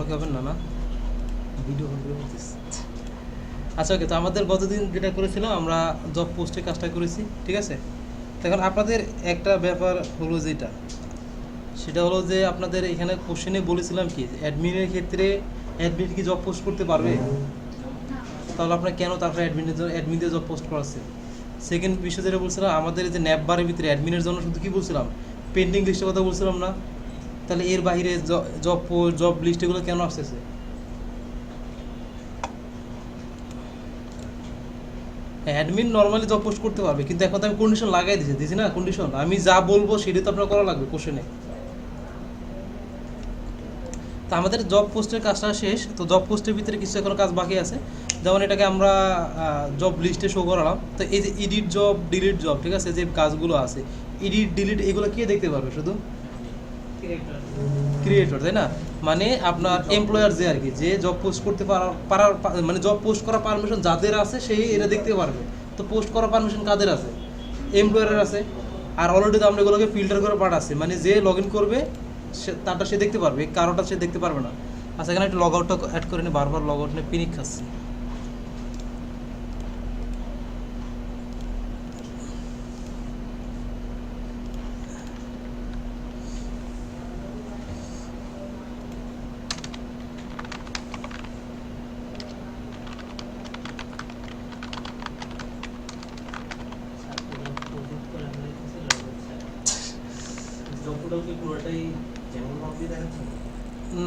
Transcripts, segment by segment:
বকাবকি হবেন না, না ভিডিও ভিডিও করতেছি। আচ্ছা ওকে, তো আমাদের গতদিন যেটা করেছিলাম আমরা জব পোস্টে কাজটা করেছি, ঠিক আছে। তো এখন আপনাদের একটা ব্যাপার হলো যেটা, সেটা হলো যে আপনাদের এখানে কোশ্চেনে বলেছিলাম কি অ্যাডমিনের ক্ষেত্রে অ্যাডমিন কি জব পোস্ট করতে পারবে, তাহলে আপনার কেন তারপরে অ্যাডমিনদের জব পোস্ট করাচ্ছে। সেকেন্ড বিষয় যেটা বলছিলাম, আমাদের যে ন্যাপ বারের ভিতরে অ্যাডমিনের জন্য শুধু কি বলছিলাম, পেন্ডিং লিস্টের কথা বলছিলাম না, তাহলে এর বাইরে জব লিস্ট এগুলো কেন আসতেছে। অ্যাডমিন নর্মালি জব পোস্ট করতে পারবে, কিন্তু এখন তো আমি কন্ডিশন লাগাই দিছি না, কন্ডিশন আমি যা বলবো সেটাই তো আপনার করা লাগবে কোশ্চেনে। তো আমাদের জব পোস্টের কাজটা শেষ, তো জব পোস্টের ভিতরে কিছু এখনো কাজ বাকি আছে। যেমন এটাকে আমরা জব লিস্টে শো করালাম। তো এই যে এডিট জব, ডিলিট জব, ঠিক আছে, যে কাজগুলো আছে এডিট ডিলিট এগুলো কে দেখতে পারবে, শুধু ক্রিয়েটর, তাই না। মানে আপনার এমপ্লয়ার যে আর কি, যে জব পোস্ট করতে পারার মানে জব পোস্ট করার পারমিশন যাদের আছে সেই এটা দেখতে পারবে। তো পোস্ট করার পারমিশন কাদের আছে, এমপ্লয়ারের আছে। আর অলরেডি তো আমরা এগুলোকে ফিল্টার করে পাঠাচ্ছি, মানে যে লগ ইন করবে তারটা সে দেখতে পারবে, কারোটা সে দেখতে পারবে না। আচ্ছা এখানে একটু লগ আউটটা অ্যাড করে নি, বারবার লগ আউট নিয়ে পিনিক খাচ্ছি।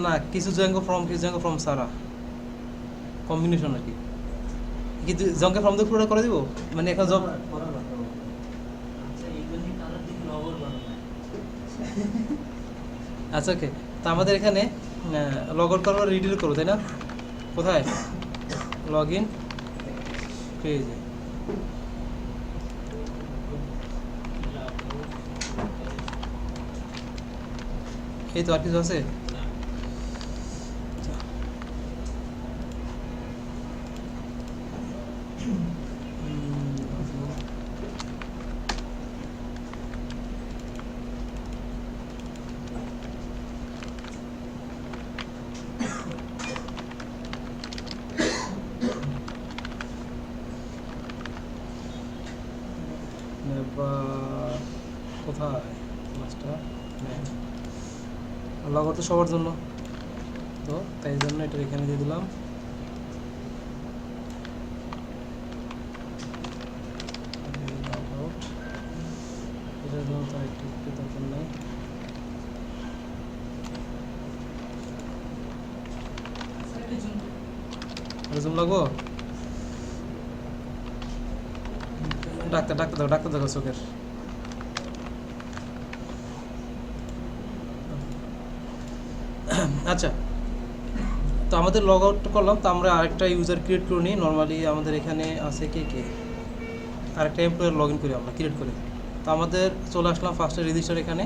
না, কিছু জঙ্গো ফ্রম সারা কম্বিনেশন আর কি। কিন্তু জঙ্গে ফ্রম দিয়ে পুরোটা করে দিব, মানে এখন জব। আচ্ছা ওকে, তো আমাদের এখানে লগ আউট করবো, রিডিল করবো, তাই না। কোথায় লগ ইন পেজে, এই তো আর কিছু আছে। কোথায় মাস্টার লগ আউট তো সবার জন্য, তো তাই জন্য এটা এখানে দিয়ে দিলাম। এটার জন্য তো একটু দরকার নাই। জুম লাগবো, ডাক্তার দেখো চোখের। আচ্ছা, তো আমাদের লগ আউট করলাম, তো আমরা আরেকটা ইউজার ক্রিয়েট করে নিই। নর্মালি আমাদের এখানে আছে কে আরেকটা এমপ্লয়ার লগ ইন করি আমরা, ক্রিয়েট করি। তো আমাদের চলে আসলাম ফার্স্টে রেজিস্টার, এখানে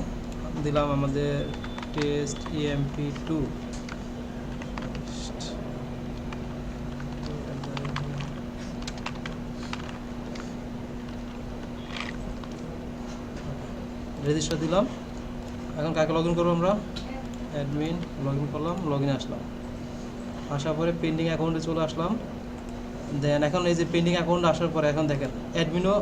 দিলাম আমাদের টেস্ট EMP2। রেজিস্টার দিলাম। এখন কাকে লগ ইন করবো আমরা, অ্যাডমিন লগ ইন করলাম, লগ ইনে আসলাম। আসার পরে পেন্ডিং অ্যাকাউন্টে চলে আসলাম। দেন এখন এই যে পেন্ডিং অ্যাকাউন্ট আসার পরে এখন দেখেন অ্যাডমিনও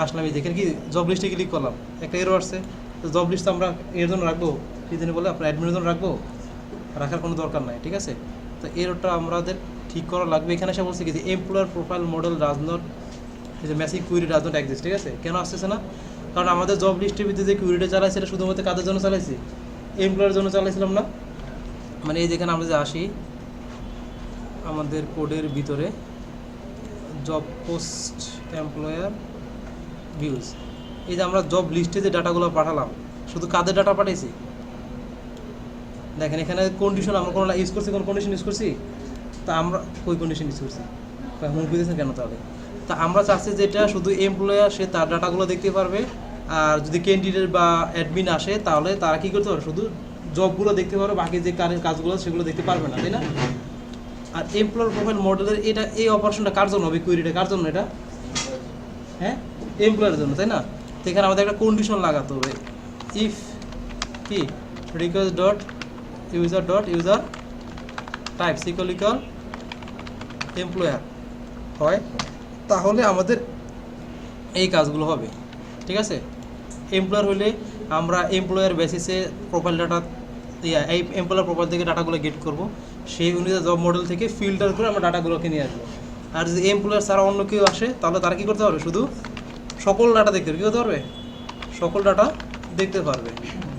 আসলাম, এই দেখেন কি জব লিস্টে ক্লিক করলাম, একটা এরর আসছে। তো জব লিস্ট আমরা এর জন্য রাখবো, কী জন্য বলে আপনার অ্যাডমিনের জন্য রাখবো, রাখার কোনো দরকার নাই, ঠিক আছে। তো এররটা আমাদের ঠিক করা লাগবে। এখানে এসে বলছে কি যে employer profile model does not, এই যে messing query does not exist, ঠিক আছে। কেন আসতেছে না, কারণ আমাদের জব লিস্টের ভিতরে যে কুইরিটা চালাইছে এটা শুধুমাত্র কাদের জন্য চালাইছি, এমপ্লয়ারের জন্য চালাইছিলাম না। মানে এই যেখানে আমরা যে আসি আমাদের কোডের ভিতরে জব পোস্ট এমপ্লয়ার ভিউজ, এই যে আমরা জব লিস্টে যে ডাটাগুলো পাঠালাম শুধু কাদের ডাটা পাঠাইছি, দেখেন এখানে কন্ডিশন আমরা কোনো ইউজ করছি, কোনো কন্ডিশন ইউজ করছি। তা আমরা ওই কন্ডিশন ইউজ করছি, হুম বুঝেছেন কেন তাহলে। তা আমরা চাচ্ছি যেটা শুধু এমপ্লয়ার সে তার ডাটাগুলো দেখতে পারবে, আর যদি ক্যান্ডিডেট বা অ্যাডমিন আসে তাহলে তারা কী করতে পারবে, শুধু জবগুলো দেখতে পারবে, বাকি যে কাজগুলো সেগুলো দেখতে পারবে না, তাই না। আর এমপ্লয়ার প্রোফাইল মডেলের এটা এই অপারেশনটা কার জন্য হবে, কুইরিটা কার জন্য, এটা হ্যাঁ এমপ্লয়ারের জন্য, তাই না। তো এখানে আমাদের একটা কন্ডিশন লাগাতে হবে, ইফ কি request dot user dot user types equal equal employer হয়, তাহলে আমাদের এই কাজগুলো হবে। ঠিক আছে, এমপ্লয়ার হলে আমরা এমপ্লয়ার বেসিসে প্রোফাইল ডাটা এই এমপ্লয়ার প্রোফাইল থেকে ডাটাগুলো গেট করব, সেই অনুযায়ী জব মডেল থেকে ফিল্টার করে আমরা ডাটাগুলোকে নিয়ে আসবো। আর যদি এমপ্লয়ার ছাড়া অন্য কেউ আসে তাহলে তারা কী করতে পারবে, শুধু সকল ডাটা দেখতে পারবে। কী করতে পারবে, সকল ডাটা দেখতে পারবে।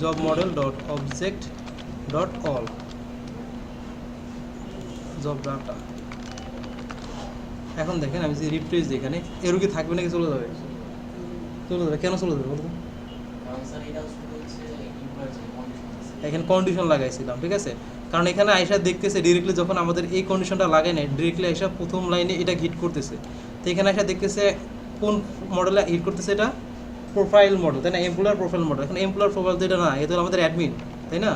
Job model dot object dot all job data. এখন দেখেন আমি যে রিপ্লেস দিই এখানে, এর কি থাকবে নাকি চলে যাবে? চলে যাবে। কেন চলে যাবে বলতো? এখানে কন্ডিশন লাগাইছিলাম, ঠিক আছে, কারণ এখানে আইসা দেখতেছে ডিরেক্টলি যখন আমাদের এই কন্ডিশনটা লাগাই নাই, ডিরেক্টলি আইসা প্রথম লাইনে এটা হিট করতেছে। তো এখানে আইসা দেখতেছে কোন মডেলে হিট করতেছে, এটা প্রোফাইল মডেল, তাই না, এমপ্লয়ার প্রোফাইল মডেল। এখন এমপ্লয়ার প্রোফাইল তো এটা না, এটা আমাদের অ্যাডমিন, তাই না,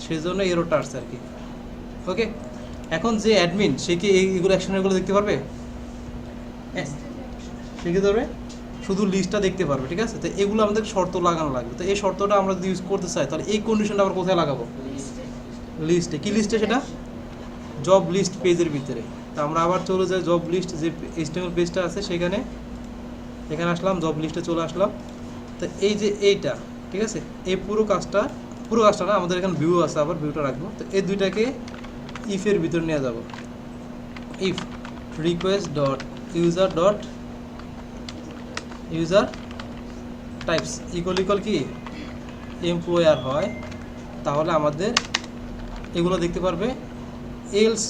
সেই জন্য এরোটা আসছে আর কি। ওকে, এখন যে অ্যাডমিন সে কি এইগুলো অ্যাকশনগুলো দেখতে পারবে? সে কি ধরবে, শুধু লিস্টটা দেখতে পারবে। ঠিক আছে, তো এগুলো আমাদের শর্ত লাগানো লাগবে। তো এই শর্তটা আমরা যদি ইউজ করতে চাই তাহলে এই কন্ডিশনটা আমরা কোথায় লাগাবো? লিস্টে। কি লিস্টে? সেটা জব লিস্ট পেজের ভিতরে। তো আমরা আবার চলে যাই জব লিস্ট যে HTML পেজটা আছে সেখানে, এখানে আসলাম, জব লিস্টে চলে আসলাম। তো এই যে এইটা, ঠিক আছে, এই পুরো কাজটা না, আমাদের এখানে ভিউ আছে, আবার ভিউটা রাখবো। তো এই দুইটাকে ইফের ভিতরে নিয়ে যাব। If request dot user types equal কি এমপ্লয়ার হয়, তাহলে আমাদের এগুলো দেখতে পারবে। এলস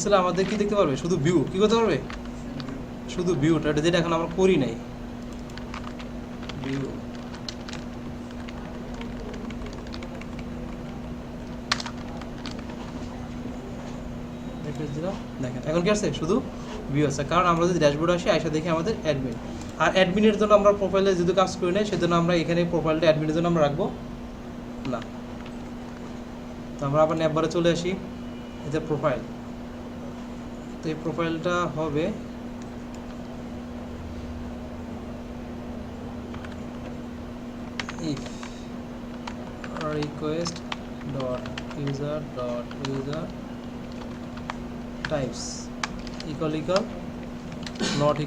হলে আমাদের কি দেখতে পারবে? শুধু ভিউ। কি করতে পারবে? শুধু ভিউটা, যেটা এখন আমরা করি নাই। ভিউ দেখেন এখন কি আসছে, শুধু ভিউ আছে। কারণ আমরা যদি ড্যাশবোর্ডে আসি, আইসা দেখি আমাদের অ্যাডমিন। আর অ্যাডমিনের জন্য আমরা প্রোফাইলে যদি কাজ করি নাই, সেজন্য আমরা এখানে প্রোফাইলটা অ্যাডমিনের জন্য আমরা রাখবো না। তো আমরা আবার ন্যাপবারে চলে আসি, এটা প্রোফাইল। তো এই প্রোফাইলটা হবে if request dot user types equal not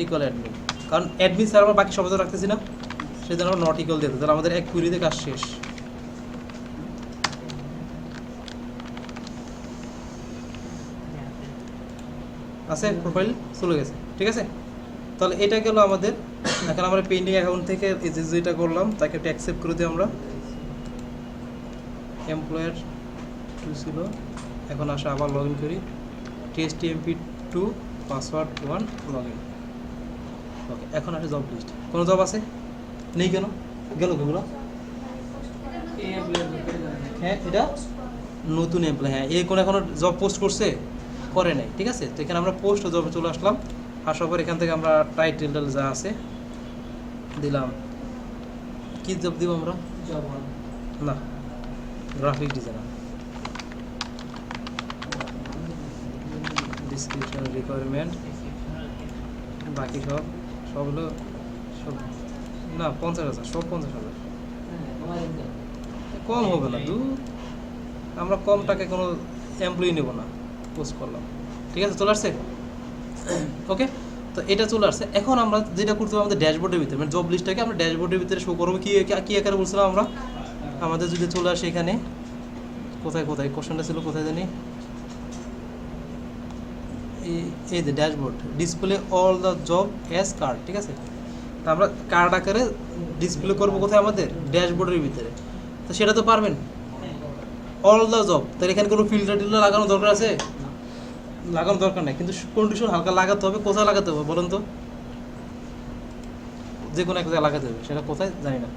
equal admin. কারণ অ্যাডমিন স্যার আমরা বাকি সব রাখতেছি না, সেজন্য আমরা নট ইকুয়াল দিতে, তাহলে আমাদের এক কুইরিতে কাজ শেষ। আছে, প্রোফাইল চলে গেছে। ঠিক আছে, তাহলে এটা গেল আমাদের। এখন আমরা পেন্ডিং অ্যাকাউন্ট থেকে যেটা করলাম তাকে একটা অ্যাকসেপ্ট করে দিই আমরা। এমপ্লয়ার 2 ছিল, এখন আসা আবার লগ ইন করি, TSTMP2 পাসওয়ার্ড 1 লগ ইন। ওকে, এখন আসে জব লিস্ট। কোনো জব আছে? নেই। কেন গেল কেগুলো? হ্যাঁ, এটা নতুন এমপ্লয়। হ্যাঁ, এ কোনো এখনো জব পোস্ট করছে? করে নাই। ঠিক আছে, তো এখানে আমরা পোস্ট জবে চলে আসলাম। আসার পর এখান থেকে আমরা টাইটেল যা আছে দিলাম। কি জব দিব আমরা? না, গ্রাফিক ডিজাইনার। ডিসক্রিপশন, রিকোয়ারমেন্ট, বাকি সব হলো সব না 50,000, সব 50,000। কম হবে না, আমরা কম টাকায় কোনো এমপ্লয়ি নেব না, পোস্ট করলাম। ঠিক আছে, চলে আসছে। ওকে, তো এটা চলে আসছে। এখন আমরা যেটা করতে হবে আমাদের ড্যাশবোর্ডের ভিতরে, মানে জব লিস্টটাকে আমরা ড্যাশবোর্ডের ভিতরে শো করবো। কি আকারে বলছিলাম আমরা? আমাদের যদি চলে আসে এখানে, কোথায় কোশ্চেনটা ছিল, কোথায় জানি, এই যে dashboard, display all the job as card. ঠিক আছে, তা আমরা কার্ড আকারে ডিসপ্লে করবো কোথায়? আমাদের ড্যাশবোর্ডের ভিতরে। তো সেটা তো পারবেন, অল দ্য জব। তাহলে এখানে কোনো ফিল্টার লাগানো দরকার আছে? লাগানোর দরকার নেই, কিন্তু কন্ডিশন হালকা লাগাতে হবে। কোথায় লাগাতে হবে বলুন তো? যে কোনো এক জায়গায় লাগাতে হবে, সেটা কোথায় জানি না।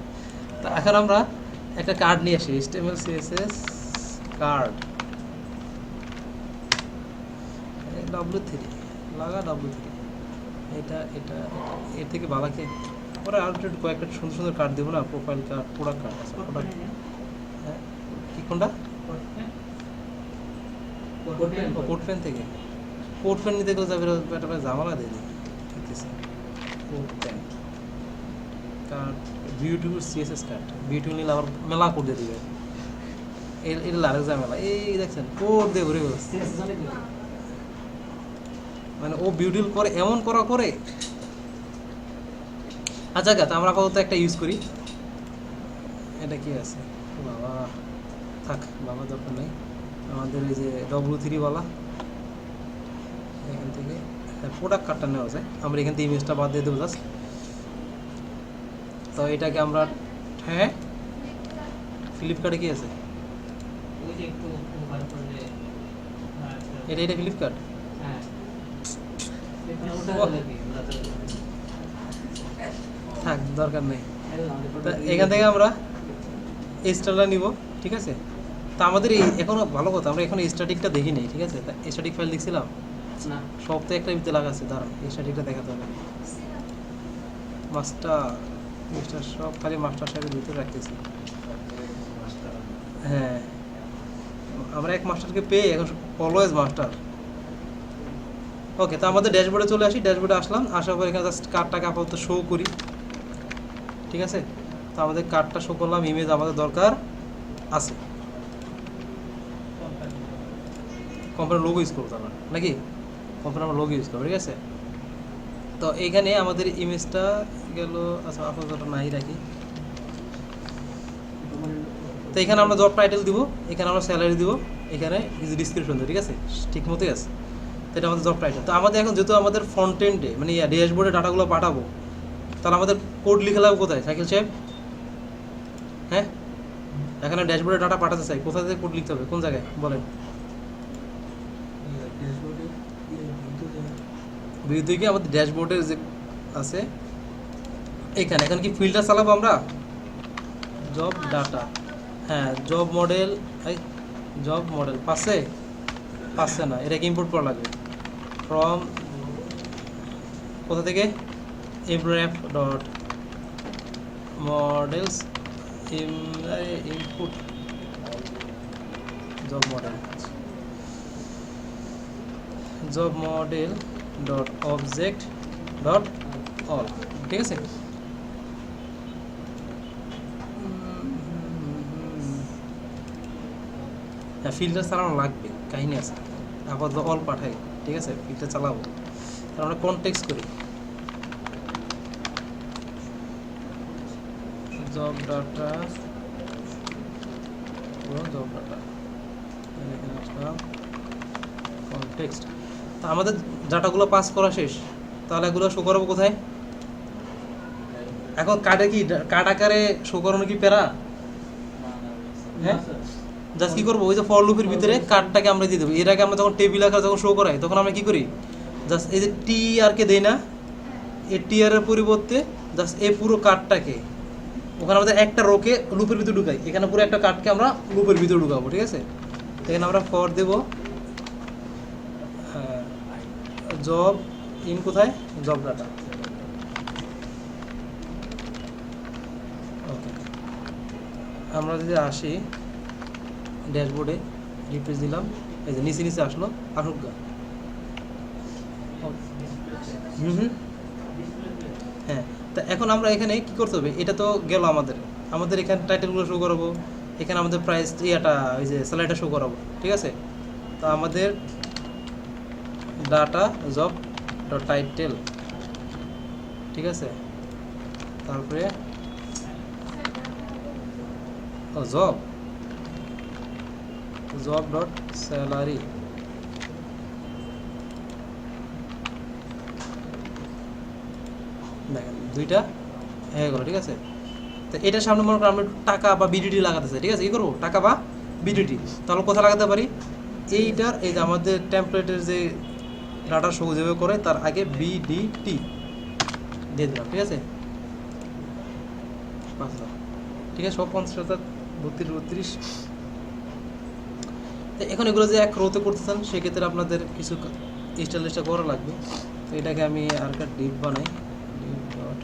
তা এখন আমরা একটা কার্ড নিয়ে আসি, HTML CSS কার্ড, W3 লাগা, W3। এটা এর থেকে বালাকে পরে আর একটু কয়েকটা সুন্দর সুন্দর কার্ড দেবো না, প্রোফাইল কার্ড, প্রোডাক্ট কার্ড আছে। প্রোডাক্ট, হ্যাঁ, কি কোনটা? কোড পেন থেকে। কোড পেন নিতে গেলে যাবে একটা ঝামেলা দিয়ে দিই। ঠিক আছে, CodePen card beautiful CSS card, beautiful নিলে আবার মেলা কোড দিয়ে দিবে, এটা আরেক ঝামেলা। এই দেখছেন কোড দিয়ে ঘুরে গেছে, মানে ও বিউটিফুল করে এমন করা করে। আচ্ছা গাছ আমরা আপাতত একটা ইউজ করি, এটা কি আছে বাবা, থাক বাবা দরকার নেই। আমাদের এই যে W3 এখান থেকে প্রোডাক্ট কার্ডটা নেওয়া যায়, আমরা এখান থেকে ইমেজটা বাদ দিয়ে দেবো জাস্ট। তো এটাকে আমরা, হ্যাঁ ফ্লিপকার্টে কি আছে এটা ফ্লিপকার্ট, থাক দরকার নেই। এখান থেকে আমরা স্টারটা নিব, ঠিক আছে। তা আমাদের এই এখনো ভালো কথা, আমরা এখন স্ট্যাটিকটা দেখি নেই, ঠিক আছে। স্ট্যাটিক ফাইল দেখছিলাম না, সব তো একটা ভিতরে লাগাচ্ছে, দাঁড়ান স্ট্যাটিকটা দেখাতে হবে। মাস্টার সব খালি মাস্টার সাহেবের ভিতরে রাখতেছি। হ্যাঁ আমরা এক মাস্টারকে পেয়ে এখন অলওয়েজ মাস্টার। ওকে, তো আমাদের ড্যাশবোর্ডে চলে আসি, ড্যাশবোর্ডে আসলাম, আসার পর এখানে জাস্ট কার্ডটাকে আপাতত শো করি, ঠিক আছে। তো আমাদের কার্ডটা শো করলাম, ইমেজ আমাদের দরকার আছে, কোম্পানির লোগো ইউজ করবো আমরা নাকি, কোম্পানি আমরা লোগো ইউজ করবো, ঠিক আছে। তো এইখানে আমাদের ইমেজটা গেল, আচ্ছা আপাতত নাই রাখি। তো এখানে আমরা জব টাইটেল দিব, এখানে আমরা স্যালারি দিব, এখানে কিছু ডিসক্রিপশন দেবো, ঠিক আছে, ঠিক মতোই আছে। তো এটা আমাদের জব টাইটেল। তো আমাদের এখন যেহেতু আমাদের ফ্রন্ট এন্ডে মানে ড্যাশবোর্ডে ডাটাগুলো পাঠাবো, তাহলে আমাদের কোড লিখে লাগবে কোথায় সাইকেল সাহেব? হ্যাঁ এখানে ড্যাশবোর্ডে ডাটা পাঠাতে চাই, কোথা থেকে কোড লিখতে হবে, কোন জায়গায় বলেন? ভিউ কি আমাদের ড্যাশবোর্ডের যে আছে এখানে, এখন কি ফিল্টার চালাবো আমরা, জব ডাটা, হ্যাঁ জব মডেল পাচ্ছে না, এটাকে ইম্পোর্ট করা লাগবে ফ্রম কোথা থেকে, এমরেফ dot models input job model dot object dot all, ঠিক আছে। হ্যাঁ ফিল্টার চালানো লাগবে, কাহিনী আছে, আপাতত অল পাঠাই, ঠিক আছে। ফিল্টার চালাবো, তাহলে আমরা কনটেক্সট করি জব ডাটা, এখানে আসলাম কনটেক্সট। তো আমাদের ডাটাগুলো পাস করা শেষ, তাহলে এগুলো শো করাবো কোথায়? এখন কার্ডে কি কার্ড আকারে শো করানো কি প্যারা? হ্যাঁ জাস্ট কি করবো, ওই যে ফর লুপের ভিতরে কার্ডটাকে আমরা দিয়ে দেবো। এর আগে আমরা যখন টেবিল আকার যখন শো করাই তখন আমরা কি করি, জাস্ট এই যে টি আর কে দেই না, এই টি আর এর পরিবর্তে জাস্ট এই পুরো কার্ডটাকে ওখানে আমাদের একটা রোকে লুপের ভিতরে ঢুকাই, এখানে পুরো একটা কার্ডকে আমরা লুপের ভিতরে ঢুকাবো, ঠিক আছে। এখানে আমরা ফর দেবো, হ্যাঁ জব ইন কোথায়, জব ডাটা, ওকে। আমরা যদি আসি ড্যাশবোর্ডে, রিফ্রেশ দিলাম, এই যে নিচে আসলো, আসুক গা। হ্যাঁ তা এখন আমরা এখানে কি করতে হবে, এটা তো গেল আমাদের এখানে টাইটেলগুলো শো করাবো, এখানে আমাদের প্রাইস ইয়াটা ওই যে স্যালারিটা শো করাবো, ঠিক আছে। তো আমাদের ডাটা জব ডট টাইটেল, ঠিক আছে, তারপরে জব ডট স্যালারি, দেখেন দুইটা হয়ে গেলো, ঠিক আছে। তো এটার সামনে মনে করো আমরা টাকা বা বিডিটি লাগাতে চাই, ঠিক আছে। কি করবো, টাকা বা বিডিটি, তাহলে কোথায় লাগাতে পারি, এইটার এই যে আমাদের টেমপ্লেটের যে ডাটা শো যেভাবে করে তার আগে বিডিটি দিয়ে দিলাম, ঠিক আছে। 5,000, ঠিক আছে, সব 50,000 32 এখন এগুলো যে এক রোতে করতে চান সেক্ষেত্রে আপনাদের কিছু স্টাইলিশটা করা লাগবে। তো এটাকে আমি আর একটা ডিপ বানাই, ডিপ ডট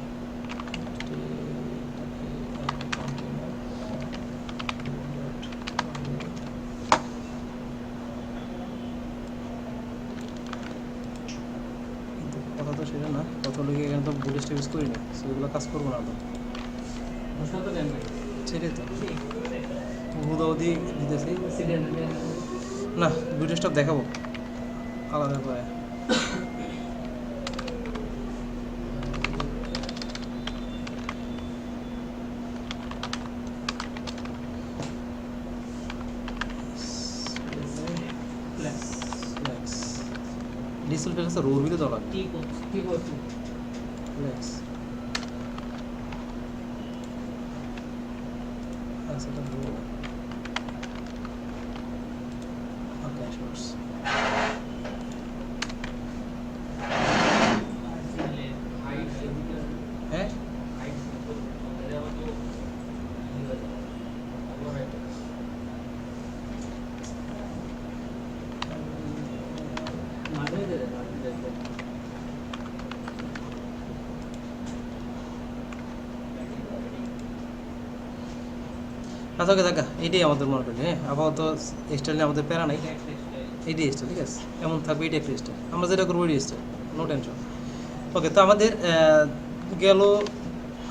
কথা তো সেটা না, কথা লিখে এখানে তো বুলেট ইউজ করি না, সেগুলো কাজ করবো না আমরা। সেটাই তো হুদাহুদি দিতেছি না, দুটো স্টপ দেখাবো আলাদা করে। ডিসেল ফেলেছে রোর ভিতরে তো লাগে ফ্লেক্স আচ্ছা এটা রো ওকে শর্টস হ্যাঁ আচ্ছা ওকে দেখা এটাই আমাদের মনে করি। হ্যাঁ আপাতত স্টাইল নিয়ে আমাদের প্যারা নাই, এইটাই স্টাইল ঠিক আছে, এমন থাকবে এইটাই একটা স্টাইল, আমরা যেটা করবো এটাই স্টাইল, নো টেনশন। ওকে তো আমাদের গেল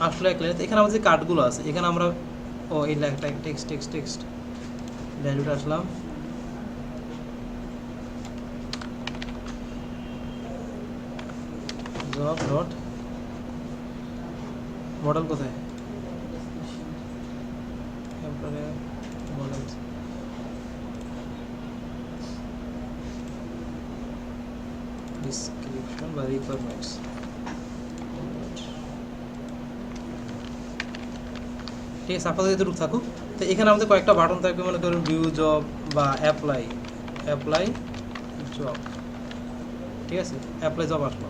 আসলে এক লাইন। এখানে আমাদের যে কার্ডগুলো আছে এখানে আমরা ও এই লেখাটা টেক্সট টেক্সট টেক্সট ভ্যালুটা আসলাম জব ডট মডেল কোথায় মডেল ডিসক্রিপশন বা রিকোয়ারমেন্টস ঠিক আছে, আপাতত এতটুকু থাকুক। তো এখানে আমাদের কয়েকটা বাটন থাকবে, মনে করুন ভিউ জব বা অ্যাপ্লাই জব, ঠিক আছে অ্যাপ্লাই জব আসলো,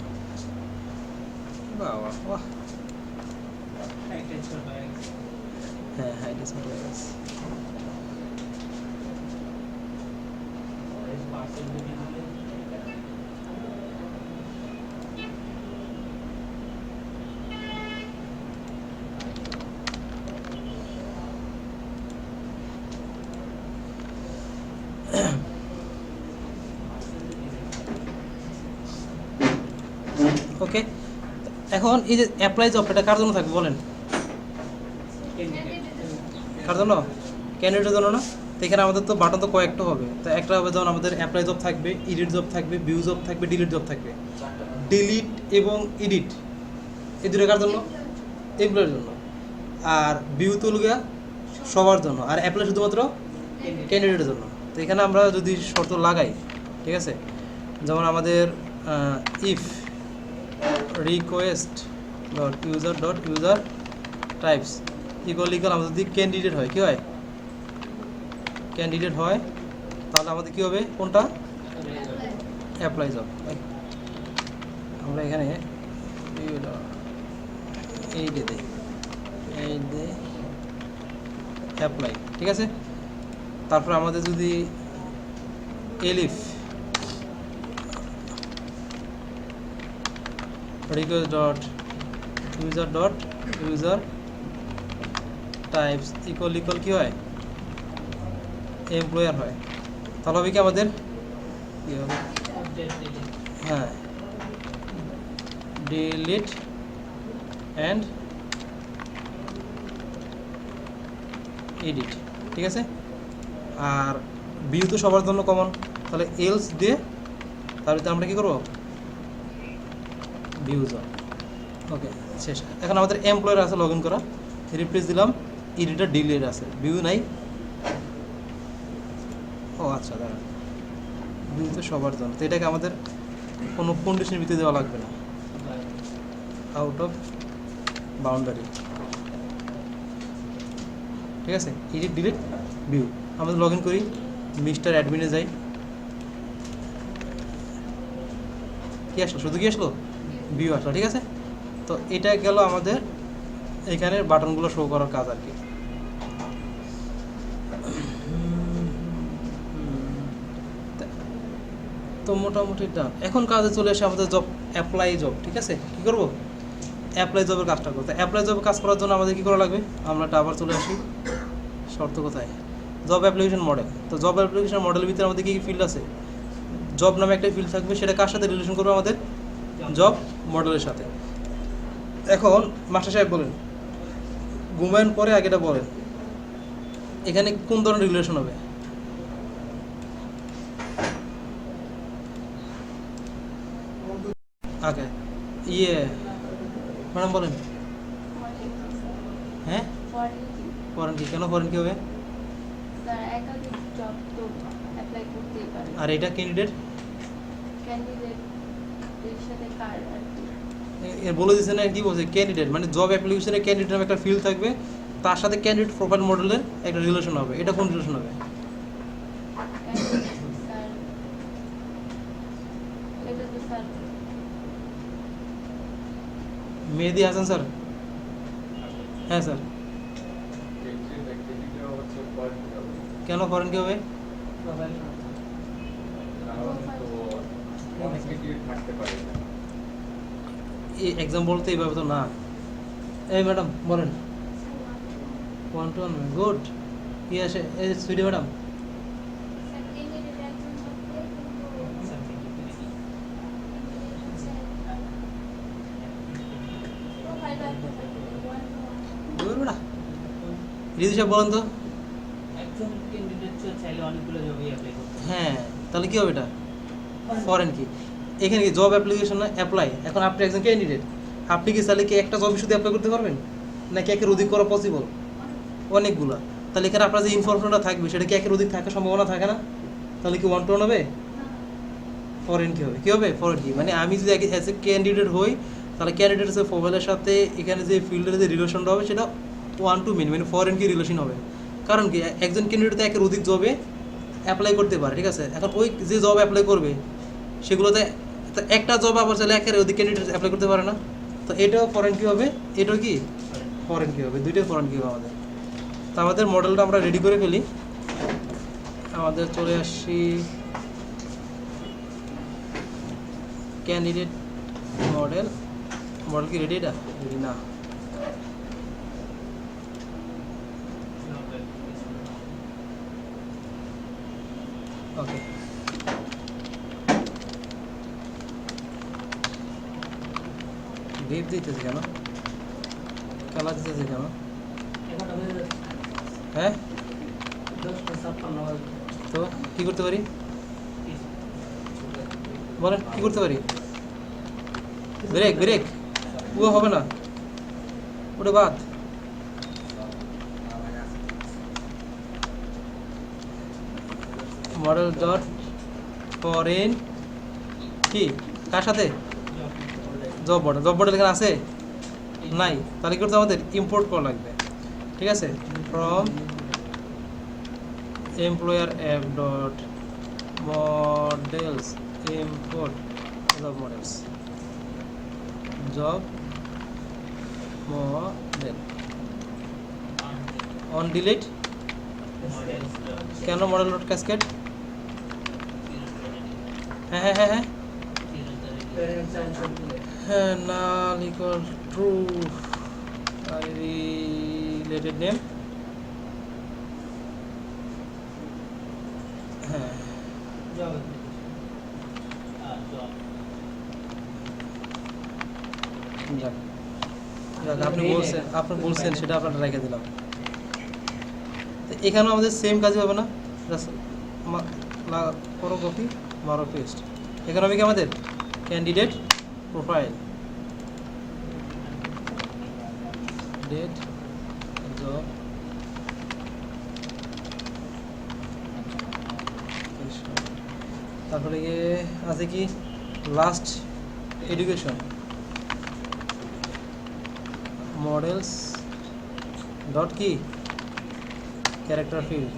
বাহ বাহ হ্যাঁ হ্যাঁ ডিসপ্লে হয়ে গেছে। ওকে এখন এই যে অ্যাপ্লাই জব এটা কার জন্য থাকবে বলেন, কার জন্য? ক্যান্ডিডেটের জন্য না? তো এখানে আমাদের তো বাটন তো কয়েকটা হবে, তো একটা হবে যেমন আমাদের অ্যাপ্লাই জব থাকবে, এডিট জব থাকবে, ভিউ জব থাকবে, ডিলিট জব থাকবে। ডিলিট এবং এডিট এই দুটো কার জন্য? এমপ্লয়ের জন্য। আর ভিউ তো গিয়া সবার জন্য, আর অ্যাপ্লাই শুধুমাত্র ক্যান্ডিডেটের জন্য। তো এখানে আমরা যদি শর্ত লাগাই, ঠিক আছে, যেমন আমাদের if request dot user types equal আমাদের যদি ক্যান্ডিডেট হয়, কী হয়? ক্যান্ডিডেট হয় তাহলে আমাদের কী হবে? কোনটা? Apply job. আমরা এখানে এই দে অ্যাপ্লাই, ঠিক আছে। তারপর আমাদের যদি elif request dot user types equal কী হয়? এমপ্লয়ার হয়। তাহলে হবে কি আমাদের কী হবে? হ্যাঁ ডিলিট অ্যান্ড এডিট, ঠিক আছে। আর ভিউ তো সবার জন্য কমন, তাহলে এলস দিয়ে তার ভিতরে আমরা কী করবো? View job. ওকে শেষ। এখন আমাদের এমপ্লয়ার আছে লগ ইন করা, রিপ্লেস দিলাম, এডিটর ডিলিট আছে, ভিউ নাই। ও আচ্ছা দাঁড়া, ভিউ তো সবার জন্য, তো এটাকে আমাদের কোনো কন্ডিশনের ভিতরে দেওয়া লাগবে না, আউট অফ বাউন্ডারি, ঠিক আছে। Edit delete view. আমাদের লগ ইন করি, মিস্টার অ্যাডমিনে যাই, কী আসলো? শুধু কি আসলো? ভিউ আসলো, ঠিক আছে। তো এটা গেল আমাদের এখানে বাটনগুলো শো করার কাজ আর কি। তো মোটামুটি ডান। এখন কাজে চলে আসে আমাদের জব অ্যাপ্লাই জব, ঠিক আছে। কী করবো? অ্যাপ্লাই জবের কাজটা করতে। অ্যাপ্লাই জবের কাজ করার জন্য আমাদের কী করা লাগবে? আমরা এটা আবার চলে আসি, শর্ত কোথায়? Job application model. তো জব অ্যাপ্লিকেশন মডেলের ভিতরে আমাদের কী কী ফিল্ড আছে? জব নামে একটা ফিল্ড থাকবে, সেটা কার সাথে রিলেশন করবে? আমাদের জব মডেলের সাথে। এখন মাস্টার সাহেব বলেন ঘুমানোর পরে আগেটা বলেন, এখানে কোন ধরনের রিলেশন হবে? আগে ইয়ে ম্যাডাম বলেন। হ্যাঁ, ফরেন কি? কেন ফরেন কি হবে? আর এটা ক্যান্ডিডেট এর বলে দিচ্ছে না, কি বলছে? ক্যান্ডিডেট মানে জব অ্যাপ্লিকেশনে ক্যান্ডিডেট নামে একটা ফিল্ড থাকবে, তার সাথে ক্যান্ডিডেট প্রোফাইল মডেলের একটা রিলেশন হবে। এটা কোন রিলেশন হবে? মেহেদি হাসান স্যার। হ্যাঁ স্যার, কেন ফরেন কি হবে? এক্সাম্পল তো এইভাবে তো না। এই ম্যাডাম বলেন। 1 to 1 গুড। কি আসে এই সুইটি ম্যাডাম? রিদি সাহেব বলেন তো। একজন ক্যান্ডিডেট চাইলে অনেকগুলো জবই অ্যাপ্লাই করতে পারে। হ্যাঁ, তাহলে কি হবে এটা? ফরেন কি? এখানে কি জব অ্যাপ্লিকেশন না অ্যাপ্লাই? এখন আপনি একজন ক্যান্ডিডেট, আপনি কি চাইলে কি একটা জবই শুধু অ্যাপ্লাই করতে পারবেন, নাকি একের অধিক করা পসিবল? অনেকগুলো। তাহলে এখানে আপনার যে ইনফরমেশনটা থাকবে সেটা কি একের অধিক থাকার সম্ভাবনা থাকে না? তাহলে কি 1 to 1 হবে? ফরেন কি হবে? কি হবে ফরেন কি? মানে আমি যদি অ্যাজ এ ক্যান্ডিডেট হই, তাহলে ক্যান্ডিডেটের প্রোফাইলের সাথে এখানে যে ফিল্ডের যে রিলেশনটা হবে সেটা 1 to many, মানে ফরেন কি রিলেশন হবে। কারণ কি, একজন ক্যান্ডিডেট একের অধিক জবে অ্যাপ্লাই করতে পারে, ঠিক আছে? এখন ওই যে জব অ্যাপ্লাই করবে সেগুলোতে একটা জব আবার চাইলে একের অধিক ক্যান্ডিডেট অ্যাপ্লাই করতে পারে না। তো এটাও ফরেন কি হবে, এটাও কি ফরেন কি হবে, দুইটাই ফরেন কি হবে আমাদের। তো আমাদের মডেলটা আমরা রেডি করে ফেলি। আমাদের চলে আসছি ক্যান্ডিডেট মডেল। মডেল কি রেডি? এটা রেডি না। ওকে, ডিপ দিতেছে কেন? খেলা দিতেছে কেন? হ্যাঁ, তো কি করতে পারি বলেন? কি করতে পারি? ব্রেক ব্রেক ও হবে না, ওটা বাদ। মডেল ডট ফরেন কি কার সাথে? Job model. জব মডেল এখানে আছে নাই, তাহলে কি করতে আমাদের ইম্পোর্ট করা লাগবে, ঠিক আছে? From employer app dot models import job models, job model on delete. কেন মডেল ডট ক্যাসকেড? হ্যাঁ হ্যাঁ হ্যাঁ হ্যাঁ হ্যাঁ, null equal true related name. হ্যাঁ, যাক যাক, আপনি বলছেন সেটা আপনারা রেখে দিলাম। তো এখানেও আমাদের সেম কাজই হবে না? করো কপি, মারো পেস্ট। এখানে হবে কি আমাদের ক্যান্ডিডেট প্রোফাইল ডেট জব তারপরে গিয়ে আছে কি লাস্ট এডুকেশন মডেলস ডট কি character field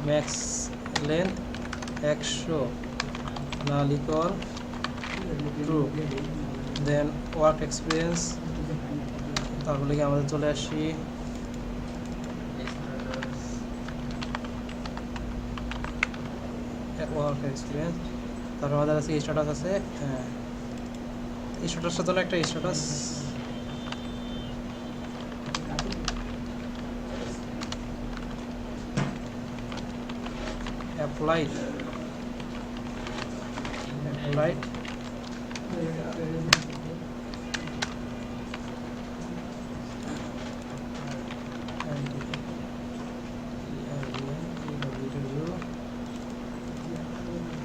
max length 100 null equal true, then work experience. তারপরে কি আমাদের চলে আসি ওয়ার্ক এক্সপিরিয়েন্স। তারপর আমাদের আছে স্ট্যাটাস আছে, হ্যাঁ স্ট্যাটাসটার জন্য একটা স্ট্যাটাস অ্যাপ্লাইড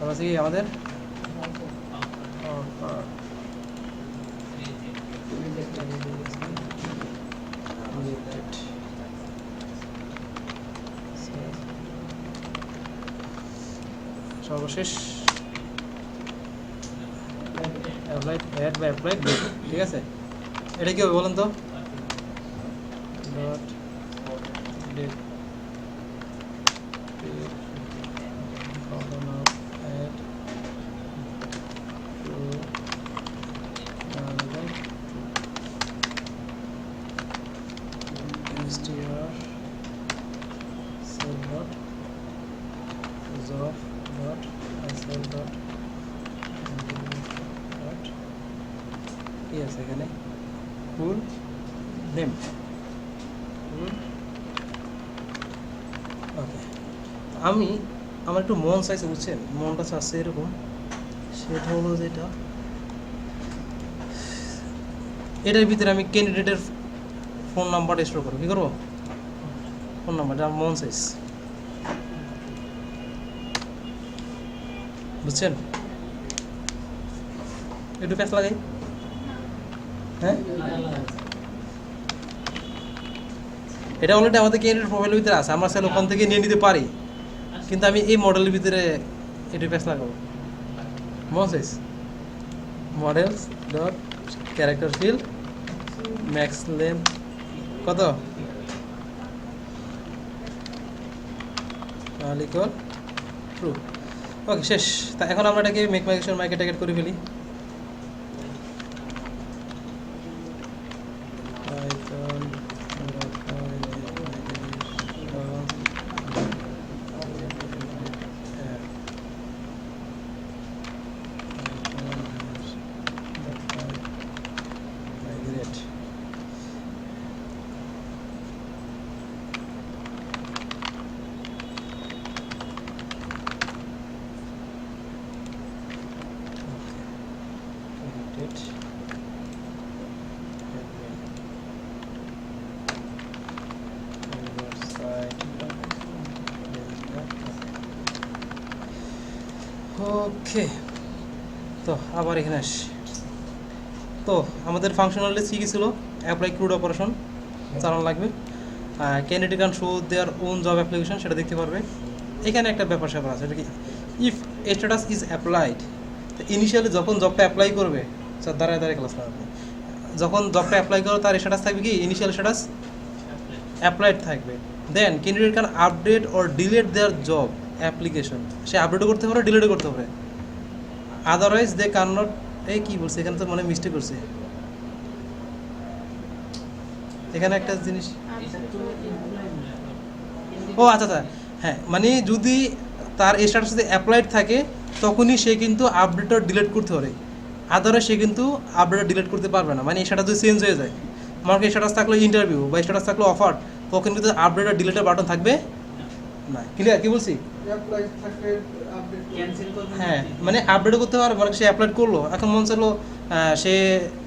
তারপর আছে কি আমাদের সর্বশেষ অ্যাপ্লাইড অ্যাড বা অ্যাপ্লাইড, ঠিক আছে। এটা কি হবে বলেন তো? Dot date add to str cell dot job dot isl dot yes এখানে ফুল নেম ওকে। আমি আমার একটু মন চাইছে, বুঝছেন, মনটা চাচ্ছে এরকম, সেটা হলো যেটা এটার ভিতরে আমি ক্যান্ডিডেটের ফোন নাম্বারটা স্টোর করবো। কী করবো? ফোন নাম্বারটা আমার মন চাইছে, বুঝছেন। একটু প্যাচ লাগাই, হ্যাঁ। এটা অলরেডি আমাদের ক্যান্ডিডেট প্রোফাইলের ভিতরে আছে, আমরা চাইলে ওখান থেকে নিয়ে নিতে পারি, কিন্তু আমি এই মডেলের ভিতরে একটু প্যাচ লাগাবো। মন চাইছে models dot character field max length কত লিকল ট্রু। ওকে, শেষ। তা এখন আমরা এটাকে মেক মাইগ্রেশন মার্কেট টার্গেট করে ফেলি। ওকে, তো আবার এখানে আসি। তো আমাদের ফাংশনালি কী কী ছিল? অ্যাপ্লাই ক্রুড অপারেশন চালানো লাগবে, candidate can show their own job application, সেটা দেখতে পারবে। এখানে একটা ব্যাপার স্যাপার আছে, এটা কি ইফ স্ট্যাটাস ইজ অ্যাপ্লাইড, তো ইনিশিয়ালি যখন জবটা অ্যাপ্লাই করবে, স্যার দাঁড়ায় দাঁড়ায় ক্লাস লাগবে, যখন জবটা অ্যাপ্লাই করবে তার স্ট্যাটাস থাকবে কি ইনিশিয়াল স্ট্যাটাস অ্যাপ্লাইড থাকবে। Then candidate can update or delete their job application, সে আপডেটও করতে পারে, ডিলেটও করতে পারে। আদারওয়াইজ দে ক্যান নট, এই কী বলছে এখানে, তো মানে মিস্টেক করছে এখানে একটা জিনিস। ও আচ্ছা আচ্ছা, হ্যাঁ, মানে যদি তার স্ট্যাটাস যদি অ্যাপ্লাইড থাকে তখনই সে কিন্তু আপডেটটা ডিলিট করতে পারে, আদারওয়াইজ সে কিন্তু আপডেটটা ডিলিট করতে পারবে না। মানে স্ট্যাটাস যদি চেঞ্জ হয়ে যায়, আমার স্ট্যাটাস থাকলো ইন্টারভিউ বা স্ট্যাটাস থাকলো অফার, তখন কিন্তু আপডেট আর ডিলিটের বাটন থাকবে না। ক্লিয়ার কি বলছি? হ্যাঁ, মানে আপডেটও করতে পারবে, মানে সে অ্যাপ্লাই করলো, এখন মন চাইলো সে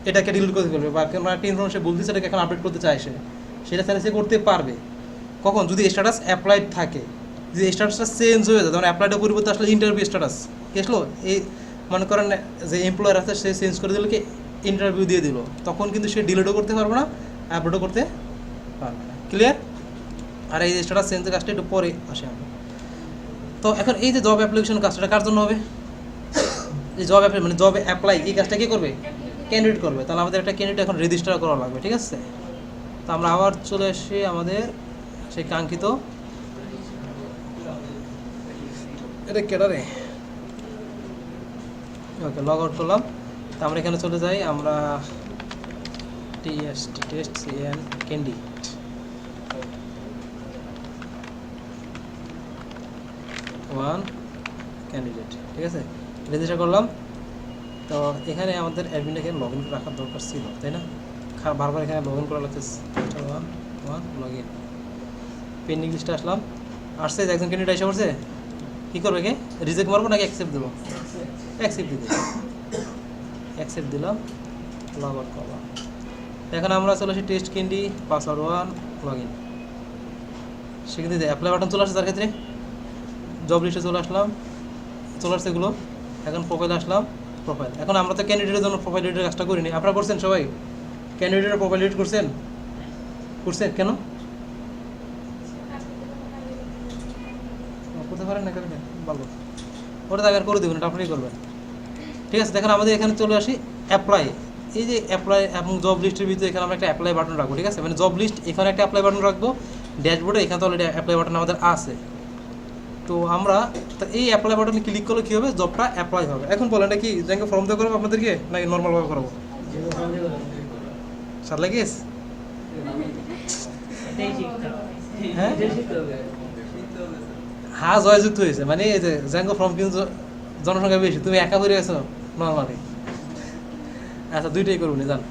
এটাকে ডিলিট করতে পারবে, বা একটা ইনফরমেশন বলতেছে এটাকে এখন আপডেট করতে চায়, সেটা চাইলে সে করতে পারবে। কখন? যদি স্ট্যাটাস অ্যাপ্লাইড থাকে। যদি স্ট্যাটাসটা চেঞ্জ হয়ে যায়, যেমন অ্যাপ্লাইডের পরিবর্তে আসলে ইন্টারভিউ স্ট্যাটাস কি আসলো, এই মনে করেন যে এমপ্লয়ার আছে সে চেঞ্জ করে দিল কি ইন্টারভিউ দিয়ে দিল, তখন কিন্তু সে ডিলিটও করতে পারবে না, আপডেটও করতে পারবে না। ক্লিয়ার? আর এই স্ট্যাটাস চেঞ্জের কাজটা একটু পরে আসে আমরা। তো এখন এই যে জব অ্যাপ্লিকেশন কাজটা কার জন্য হবে? এই জব অ্যাপ্লাই মানে জব অ্যাপ্লাই, এই কাজটা কি করবে? ক্যান্ডিডেট করবে। তাহলে আমাদের একটা ক্যান্ডিডেট এখন রেজিস্টার করা লাগবে, ঠিক আছে। তো আমরা আবার চলে আসি আমাদের সেই কাঙ্ক্ষিত, এটা কেডারে, ওকে, লগ আউট করলাম। তো আমরা এখানে চলে যাই, আমরা test CN candy one candidate, ঠিক আছে, রেজিস্টার করলাম। তো এখানে আমাদের অ্যাডমিনটাকে লগ ইন রাখার দরকার ছিল, তাই না? বারবার এখানে লগ ইন করা লাগছে। ওয়ান লগ ইন, পেন্ডিং লিস্টে আসলাম, আসছে একজন ক্যান্ডিডেট এসে পড়ছে। কী করবে? কে রিজেক্ট মারবো নাকি অ্যাকসেপ্ট দেবো? অ্যাকসেপ্ট দিতে, অ্যাকসেপ্ট দিলাম, লগ আউট করলাম। এখন আমরা চলে আসি test candy password one log in, সেখানে অ্যাপ্লাই বাটন চলে আসছে। তার ক্ষেত্রে জব লিস্টে চলে আসলাম, চলে আসছে এগুলো। এখন প্রোফাইলে আসলাম, প্রোফাইল। এখন আমরা তো ক্যান্ডিডেটের জন্য প্রোফাইল এডিটের কাজটা করিনি, আপনারা করছেন সবাই? ক্যান্ডিডেটের প্রোফাইল এডিট করছেন? করছেন কেন? করতে পারেন না কেন? ভালো, ওটা আগে করে দেবেন, এটা আপনি করবেন। ঠিক আছে, দেখেন আমাদের এখানে চলে আসি অ্যাপ্লাই। এই যে অ্যাপ্লাই এবং জব লিস্টের ভিতরে এখানে আমরা একটা অ্যাপ্লাই বাটন রাখবো। ঠিক আছে, মানে জব লিস্ট এখানে একটা অ্যাপ্লাই বাটন রাখবো, ড্যাশবোর্ডে এখানে তো অলরেডি অ্যাপ্লাই বাটন আমাদের আছে। তো আমরা তো এই অ্যাপ্লাই বাটনে ক্লিক করলে কী হবে, জবটা অ্যাপ্লাই হবে। এখন বলেন এটা কি জ্যাঙ্গো ফর্ম দিয়ে করবো আপনাদেরকে নাকি নর্মালভাবে করাবো? সার লাগিয়েছ? হ্যাঁ হ্যাঁ, জয়যুক্ত হয়েছে, মানে এই যে জ্যাঙ্গো ফর্ম কিন্তু জনসংখ্যা বেশি, তুমি একা করে গেছো নর্মালি। আচ্ছা, দুইটাই করবো না জান।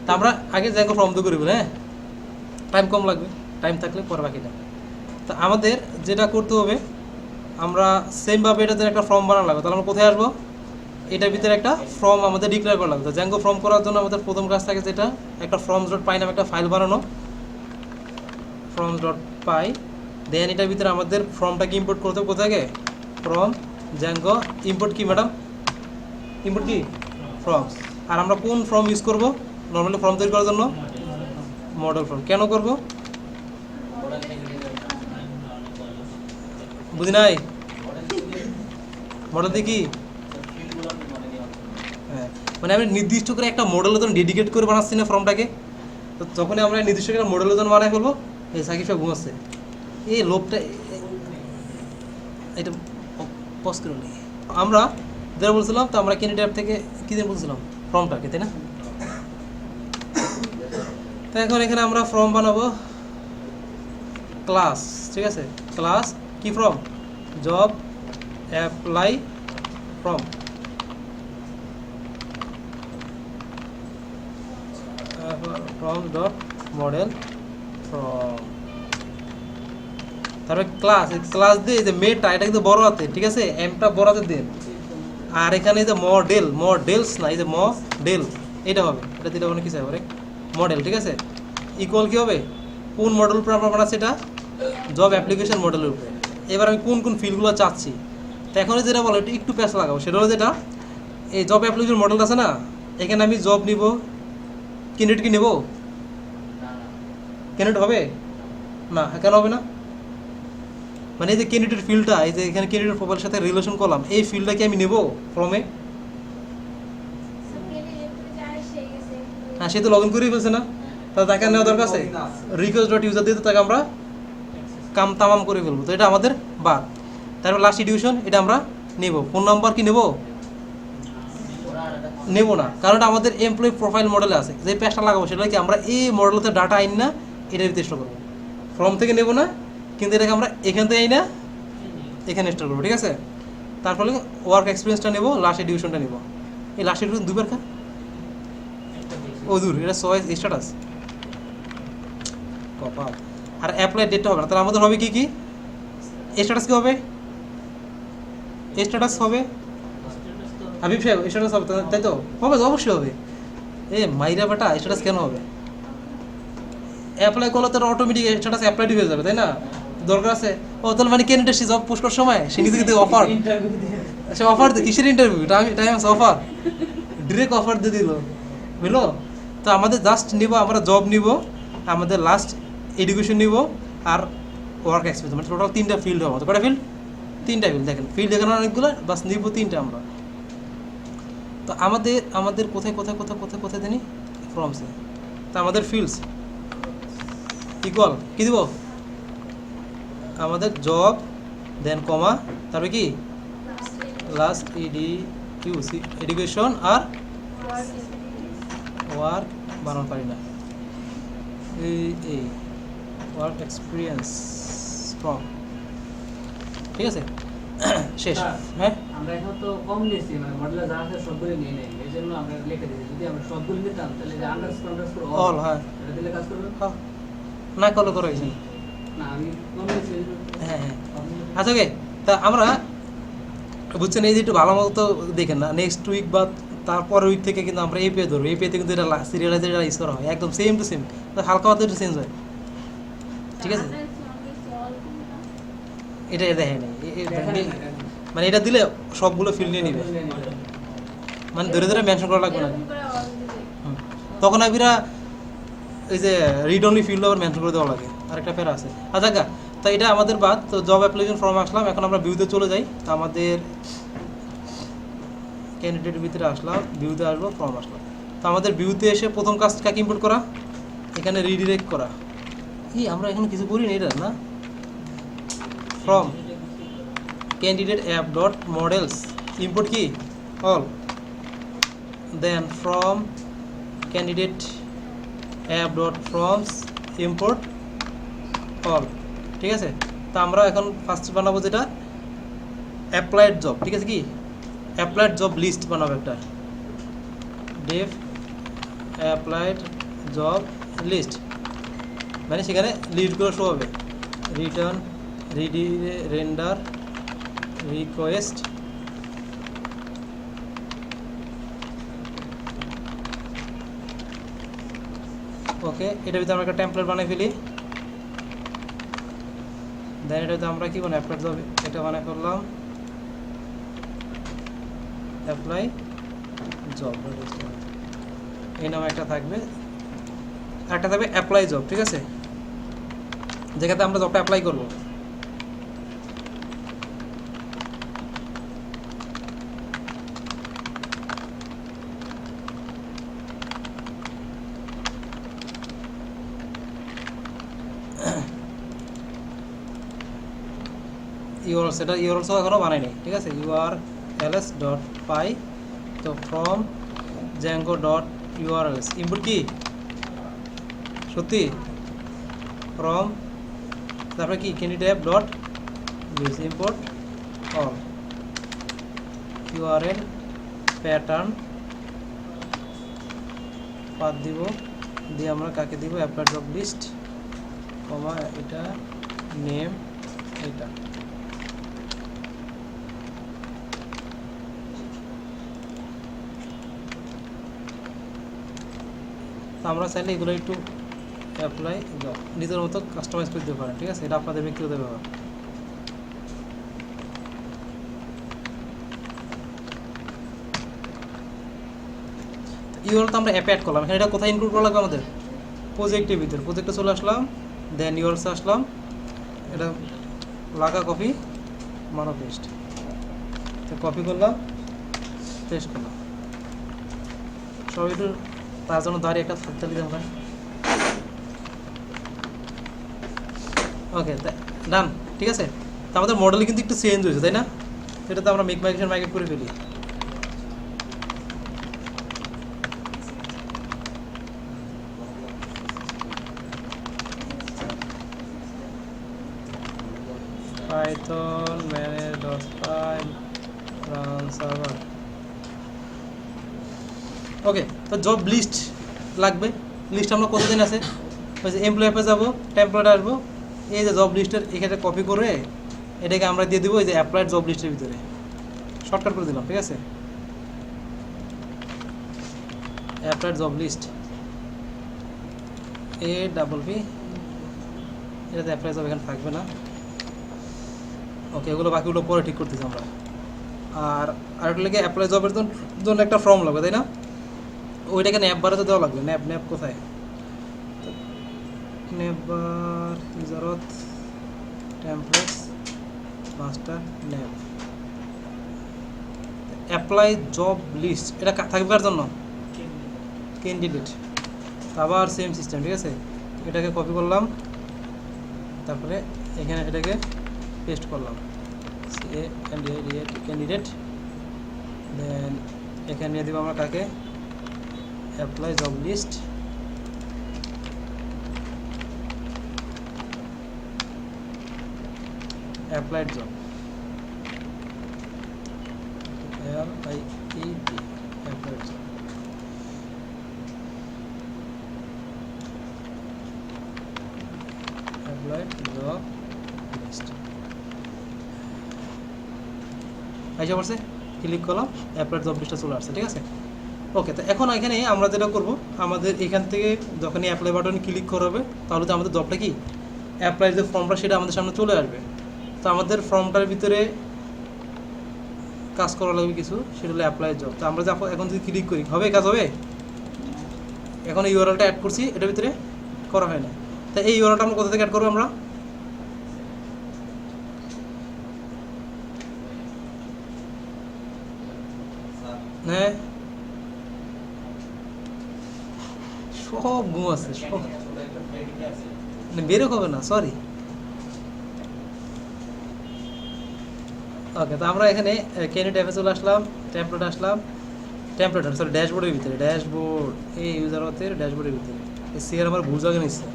তা আমরা আগে জ্যাঙ্গো ফর্ম দিয়ে করবো, হ্যাঁ টাইম কম লাগবে, টাইম থাকলে পরে বাকিটা। তা আমাদের যেটা করতে হবে, আমরা সেমভাবে এটাতে একটা ফর্ম বানানো লাগবে। তাহলে আমরা কোথায় আসবো, এটার ভিতরে একটা ফর্ম আমাদের ডিক্লেয়ার করা লাগবে। জ্যাঙ্গো ফর্ম করার জন্য আমাদের প্রথম কাজ থাকে যেটা, একটা ফর্মস ডট পাই নামে একটা ফাইল বানানো, ফর্মস ডট পাই। দেন এটার ভিতরে আমাদের ফর্মটাকে ইম্পোর্ট করতে হবে। কোথায় গে, ফর্ম জ্যাঙ্গো ইম্পোর্ট কি ম্যাডাম, ইম্পোর্ট কি ফর্মস। আর আমরা কোন ফর্ম ইউজ করব নর্মালি ফর্ম তৈরি করার জন্য? Model form. কেন করব বুঝি নাই? মডেল দিয়ে কি, হ্যাঁ মানে আমি নির্দিষ্ট করে একটা মডেলের জন্য ডেডিকেট করে বানাচ্ছি না ফর্মটাকে। তো যখনই আমরা নির্দিষ্ট করে মডেলের জন্য বানাই ফেলবো, এই সাকিব সব ঘুমাচ্ছে, এই লোকটা এটা পজ করে নিই। আমরা যেটা বলছিলাম, তো আমরা ক্যান্ডিডেট থেকে কী দিন বলছিলাম, ফর্মটাকে, তাই না? তো এখন এখানে আমরা ফর্ম বানাবো ক্লাস। ঠিক আছে, ক্লাস কি form, job apply form. Form dot model form, তারপরে ক্লাস, ক্লাস দিয়ে যে মেটা এটা কিন্তু বড় হাতে, ঠিক আছে, এমটা বড় হাতে দিন। আর এখানে যে মডেল, মডেলস না, এই যে মডেল এটা হবে, এটা দিলে অনেক কিছু হবে মডেল। ঠিক আছে, ইকুয়াল কী হবে, কোন মডেল উপরে আমরা বানাচ্ছি, এটা জব অ্যাপ্লিকেশন মডেলের উপরে। এবার আমি কোন কোন ফিল্ডগুলো চাচ্ছি, তো এখন যেটা বলো এটা একটু প্যাচ লাগাবো, সেটা হলো যেটা এই জব অ্যাপ্লিকেশন মডেল আছে না, এখানে আমি জব নিব, ক্যান্ডিডেট কি নেব, ক্যান্ডিডেট হবে না, কেন হবে না, মানে এই যে ক্যান্ডিডেট ফিল্ডটা, এই যে এখানে ক্যান্ডিডেট প্রোফাইলের সাথে রিলেশন করলাম, এই ফিল্ডটা কি আমি নেব ফর্মে? হ্যাঁ, সে তো লগ ইন করেই ফেলছে না, তাহলে তাকে নেওয়া দরকার আছে, রিকোয়েস্ট ডট ইউজার দিয়ে তো তাকে আমরা কাম তামাম করে ফেলবো। তো এটা আমাদের বাদ। তারপর লাস্ট এডিউশন, এটা আমরা নেব। ফোন নাম্বার কি নেব, নেব না, কারণ এটা আমাদের এমপ্লয়ি প্রোফাইল মডেলে আছে। যে পেজটা লাগাবো সেটা কি আমরা এই মডেলতে ডাটা আইন না, এটা নির্দিষ্ট করবো। ফর্ম থেকে নেব না, কিন্তু এটাকে আমরা এখান থেকে আই না, এখানে স্টোর করবো। ঠিক আছে, তারপরে ওয়ার্ক এক্সপিরিয়েন্সটা নেব, লাস্ট এডিউশনটা নেব। এই লাস্ট এডিউশন দুবার খা ও দূর, এটা চয়েস স্ট্যাটাস কপাল। আর অ্যাপ্লাই ডেটটা হবে না, তাহলে আমাদের হবে কি কি, স্ট্যাটাস কি হবে, স্ট্যাটাস হবে হাবিব সাহেব, স্ট্যাটাস হবে তাই তো? হবে তো, অবশ্যই হবে। এ মাইরা বেটা, স্ট্যাটাস কেন হবে? অ্যাপ্লাই করলে তো অটোমেটিক স্ট্যাটাস অ্যাপ্লাইড হয়ে যাবে, তাই না? দরকার আছে ও তাহলে মানে ক্যান্ডিডেট সে জব পোস্ট করার সময় সে নিজে কিন্তু অফার, সে অফার দিই, কিসের interview, time offer, direct offer দিয়ে দিল, বুঝলো? তো আমাদের জাস্ট নিব, আমরা জব নিব, আমাদের লাস্ট এডুকেশন নিব, আর ওয়ার্ক এক্সপিরিয়েন্স, মানে টোটাল 3টা ফিল্ড হবে। কটা ফিল্ড? 3টা ফিল্ড। দেখেন ফিল্ড এখানে অনেকগুলো, বাস নিব 3টা আমরা। তো আমাদের কোথায় কোথায় কোথায় কোথায় কোথায় জানি ফর্মসে, তো আমাদের ফিল্ডস ইকুয়াল কী দিব, আমাদের জব দেন কমা, তারপরে কি লাস্ট এডুকেশন আর ওয়ার্ক বানান পারি না, এই ওয়ার্ক এক্সপিরিয়েন্স ফর্ম। ঠিক আছে, শেষ। হ্যাঁ, আমরা এখন তো কম নিয়েছি, মানে মডেলে যা আছে সবগুলো নিয়ে নেই, এই জন্য আমরা লিখে দিয়েছি। যদি আমরা সবগুলো নিতাম তাহলে যে আন্ডারস্কোর অল, হ্যাঁ এটা দিলে কাজ করবে না, কল করে গেছি না, আমি কম নিয়েছি। হ্যাঁ হ্যাঁ, আচ্ছা ওকে। তা আমরা বুঝছেন, এই যে একটু ভালো মতো দেখেন না, নেক্সট উইক বা তারপর উইক থেকে কিন্তু আমরা এই পে ধরবো, এই পেতে কিন্তু এটা সিরিয়ালাইজের ইউজ করা হয়, একদম সেম টু সেম, হালকা মাত্র একটু চেঞ্জ হয়। ঠিক আছে, এটা দেখে নেই, মানে এটা দিলে সবগুলো ফিল্ড নিয়ে নিবে, নিয়ে নিবে। মানে ধরে ধরে মেনশন করা লাগবে না। এরকম করে all দিলে। হুম। তখন আবিরা এই যে রিড অনলি ফিল্ড আবার মেনশন করে দেওয়া লাগে, আরেকটা প্যারা আছে। আচ্ছা গা, তো এটা আমাদের বাদ। তো জব অ্যাপ্লিকেশন ফর্ম আসলাম, এখন আমরা ভিউতে চলে যাই। তো আমাদের ক্যান্ডিডেটের ভিতরে আসলাম, ভিউতে আসবো, ফর্ম আসলাম। তো আমাদের ভিউতে এসে প্রথম কাজ কাকে ইম্পোর্ট করা, এখানে রিডিরেক্ট করা। কি আমরা এখানে কিছু করি না এটা না, from candidate app dot models import কি all, then from candidate app dot forms import all, ঠিক আছে। তো আমরা এখন ফার্স্ট বানাবো যেটা অ্যাপ্লাইড জব, ঠিক আছে, কি অ্যাপ্লাইড জব লিস্ট বানাবো একটা, ডেফ অ্যাপ্লাইড জব লিস্ট, মানে সেখানে লিস্টগুলো শো হবে। রিটার্ন রেন্ডার রিকোয়েস্ট, ওকে। এটার ভিতরে আমরা একটা টেমপ্লেট বানিয়ে ফেলি। দেন এটাতে আমরা কি বানাই, অ্যাপ্লাই জব এটা বানাই করলাম, অ্যাপ্লাই জব, এই নামে একটা থাকবে, একটা থাকবে অ্যাপ্লাই জব, ঠিক আছে, যেখানে আমরা জবটা অ্যাপ্লাই করবো। ইউআরএলস, এটা ইউআরএলসও এখনও বানাইনি, ঠিক আছে। urls ডট পাই, তো from Django dot URLs import কি সত্যি, ফ্রম তারপরে কি candidate app dot list import all, URL pattern path দিব, দিয়ে আমরা কাকে দিব, অ্যাপ্লাই জব লিস্ট, কমা এটা নেম, এটা আমরা চাইলে এগুলো একটু অ্যাপ্লাই জব নিজের মতো কাস্টমাইজ করে দিতে পারেন, ঠিক আছে, এটা আপনাদের ব্যক্তিগত ব্যাপার। ইউআরএল তো আমরা অ্যাপে অ্যাড করলাম, এখানে এটা কোথায় ইনক্লুড করা লাগবে আমাদের, প্রজেক্টের ভিতরে। প্রজেক্টে চলে আসলাম, দেন ইউআরএলসে আসলাম, এটা লাগা কপি মানো পেস্ট, তো কপি করলাম, পেস্ট করলাম, সব একটু তার জন্য দাঁড়িয়ে একটা থাকতে দিতে আমরা, ওকে ডান, ঠিক আছে। তো আমাদের মডেল কিন্তু একটু চেঞ্জ হয়েছে, তাই না? সেটাতে আমরা মেক মাইগ্রেশন মাইগ্রেট করে ফেলি। পাইথন manage ডট পাই রান সার্ভার, ওকে। তো জব লিস্ট লাগবে, লিস্ট আমরা কতদিন আছে, ওই যে এমপ্লয় অ্যাপে যাবো, টেমপ্লেট আসবো, এই যে জব লিস্টের এখানে কপি করে এটাকে আমরা দিয়ে দিব এই যে অ্যাপ্লাইড জব লিস্টের ভিতরে, শর্টকাট করে দিলাম, ঠিক আছে। অ্যাপ্লাইড জব লিস্ট APP, এটাতে অ্যাপ্লাই জব এখানে থাকবে না, ওকে। এগুলো বাকিগুলো পরে ঠিক করতেছি আমরা। আর আরেকটা লেগে অ্যাপ্লাই জবের জন্য একটা ফর্ম লাগবে, তাই না? ওইটাকে ন্যাপ বারাতে দেওয়া লাগবে। ন্যাপ কোথায়, ন্যাপ বার ইউজারত templates master nav apply job list, এটা থাকবে কার জন্য, ক্যান্ডিডেট। আবার সেম সিস্টেম, ঠিক আছে। এটাকে কপি করলাম, তারপরে এখানে এটাকে পেস্ট করলাম, ক্যান্ডিডেট, দেন এখানে নিয়ে দেবো আমরা কাকে, apply job list, applied job, LIED applied job, applied job list আইসা পড়ছে, ক্লিক করলাম, অ্যাপ্লাইড জব লিস্টটা চলে আসছে, ঠিক আছে, ওকে। তো এখন এখানে আমরা যেটা করব, আমাদের এখান থেকে যখনই অ্যাপ্লাই বাটন ক্লিক করা হবে, তাহলে তো আমাদের জবটা কি অ্যাপ্লাই যে ফর্মটা সেটা আমাদের সামনে চলে আসবে। তো আমাদের ফর্মটার ভিতরে কাজ করা লাগবে কিছু, সেটা হলো অ্যাপ্লাই জব। তো আমরা এখন যদি ক্লিক করি হবে, কাজ হবে। এখন এই ইউআরএলটা অ্যাড করছি, এটার ভিতরে করা হয় না। তা এই ইউআরএলটা আমরা কোথা থেকে অ্যাড করবো আমরা? হ্যাঁ, সব ঘুম আছে, সব বেরো হবে না, সরি। ওকে, তো আমরা এখানে ক্যান্ডিডেট অ্যাপে চলে আসলাম, টেমপ্লেট আসলাম, টেমপ্লেট সরি ড্যাশবোর্ডের ভিতরে, ড্যাশবোর্ড এই ইউজার হতে ড্যাশবোর্ডের ভিতরে সিআর আমার ভুল জায়গা নিচ্ছে।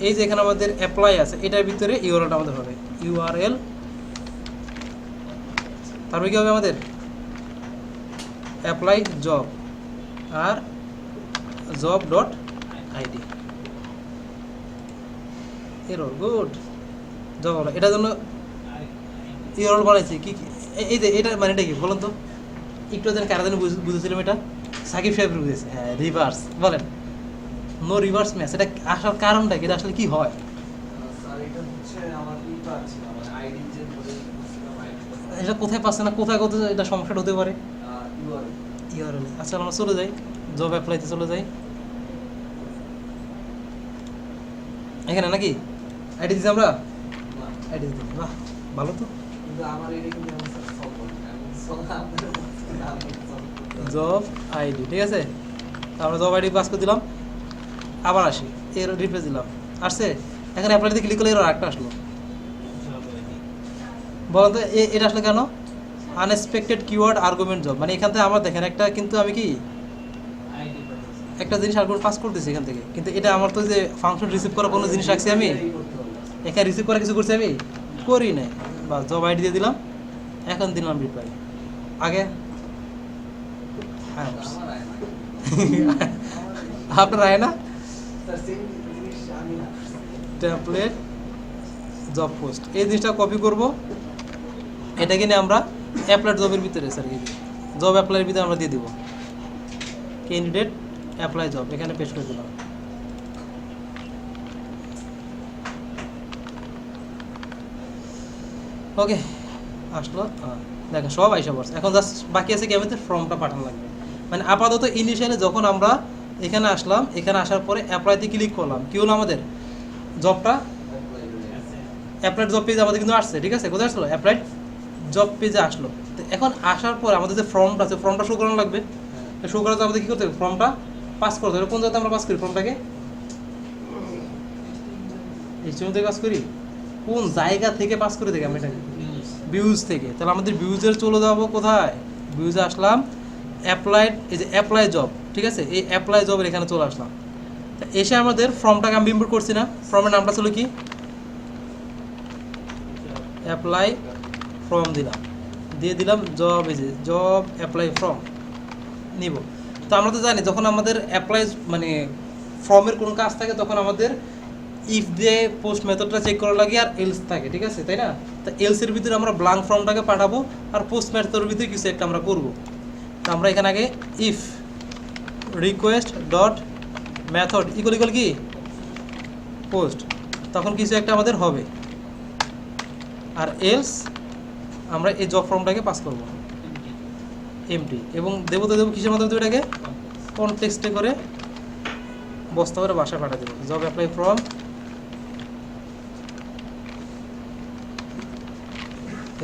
এই যে এখানে আমাদের অ্যাপ্লাই আছে, এটার ভিতরে ইউআরএলটা আমাদের হবে, ইউআরএল। তারপরে কী হবে আমাদের? অ্যাপ্লাই জব আর job dot ID. Error, good, job হলো। এটার জন্য ইউআরএল বানাইছি কি এই যে এটা মানে এটা কি বলুন তো, একটু যেন কারা যেন বুঝেছিলাম, এটা সাকিব সাহেব বুঝেছে। হ্যাঁ, রিভার্স বলেন, নো রিভার্স ম্যাচ, এটা আসার কারণটা কি, এটা আসলে কি হয়? এটা কোথায় পাচ্ছে না, কোথায় কোথায় এটা সমস্যাটা হতে পারে? ইউআরএল। আচ্ছা, আমরা চলে যাই, জব অ্যাপ্লাইতে চলে যাই। এখানে নাকি আইডি দিচ্ছি আমরা, আইডি দিচ্ছি, বাহ ভালো তো। জব আইডি ঠিক আছে, আমরা জব আইডি পাস করে দিলাম। আবার আসি, এর রিপ্লেস দিলাম, আসছে। এখানে অ্যাপ্লাইতে ক্লিক করলে এর আরেকটা আসলো। বলেন তো এটা আসলে কেন? আনএক্সপেক্টেড কিওয়ার্ড আর্গুমেন্ট জব, মানে এখান থেকে আমার দেখেন একটা, কিন্তু আমি কি একটা জিনিস আর্গুমেন্ট পাস করতেছি এখান থেকে, কিন্তু এটা আমার তো যে ফাংশন রিসিভ করা কোনো জিনিস রাখছি আমি এখানে, রিসিভ করা কিছু করছি আমি করি নাই। বা জব আইডি দিয়ে দিলাম, এখন দিলাম রিপ্লাই। আগে হ্যাঁ আপনার আয় না টেমপ্লেট জব পোস্ট, এই জিনিসটা কপি করব, এটাকে নিয়ে আমরা অ্যাপ্লাইড জবের ভিতরে স্যার জব অ্যাপ্লাইয়ের ভিতরে আমরা দিয়ে দিব, ক্যান্ডিডেট অ্যাপ্লাই জব, এখানে পেস্ট করে দিলাম। ওকে, আসলো, দেখেন সব আইসা পড়ছে। এখন জাস্ট বাকি আছে কি, আমাদের ফর্মটা পাঠানো লাগবে। মানে আপাতত ইনিশিয়ালি যখন আমরা এখানে আসলাম, এখানে আসার পরে অ্যাপ্লাইতে ক্লিক করলাম, কি হলো আমাদের জবটা অ্যাপ্লাইড জব পেজে আমাদের কিন্তু আসছে, ঠিক আছে। কোথায় আসলো? অ্যাপ্লাইড জব পেজে আসলো। তো এখন আসার পরে আমাদের যে ফর্মটা আছে, ফর্মটা শো করানো লাগবে। শো করাতে আমাদের কী করতে হবে? ফর্মটা পাস করতে হবে। কোন জায়গাতে আমরা পাস করি ফর্মটাকে? এইচটিএমএল থেকে পাস করি। কোন জায়গা থেকে পাস করে থাকি আমরা এটাকে? ভিউজ থেকে। তাহলে আমাদের ভিউজের চলে যাবো কোথায়? ভিউজে আসলাম, অ্যাপ্লাইড, এই যে অ্যাপ্লাই জব, ঠিক আছে, এই অ্যাপ্লাই জবের এখানে চলে আসলাম। এসে আমাদের ফর্মটাকে আমি ইম্পোর্ট করছি না, ফর্মের নামটা ছিল কি? অ্যাপ্লাই ফর্ম দিলাম, দিয়ে দিলাম জব, এই যে জব অ্যাপ্লাই ফর্ম নিব। তো আমরা তো জানি যখন আমাদের অ্যাপ্লাই মানে ফর্মের কোনো কাজ থাকে, তখন আমাদের ইফ দিয়ে পোস্ট মেথডটা চেক করা লাগে আর এলস থাকে, ঠিক আছে, তাই না? তো এলসের ভিতরে আমরা ব্ল্যাঙ্ক ফর্মটাকে পাঠাবো, আর পোস্ট মেথডের ভিতরে কিছু একটা আমরা করবো। তো আমরা এখানে আগে if request dot method equal কি পোস্ট, তখন কিছু একটা আমাদের হবে, আর এলস আমরা এই জব ফর্মটাকে পাস করব এমটি, এবং দেবো তো দেবো কিসের মাধ্যমে? এটাকে কনটেক্সটে করে বস্তা করে বাসায় পাঠিয়ে দেবো, জব অ্যাপ্লাই ফর্ম,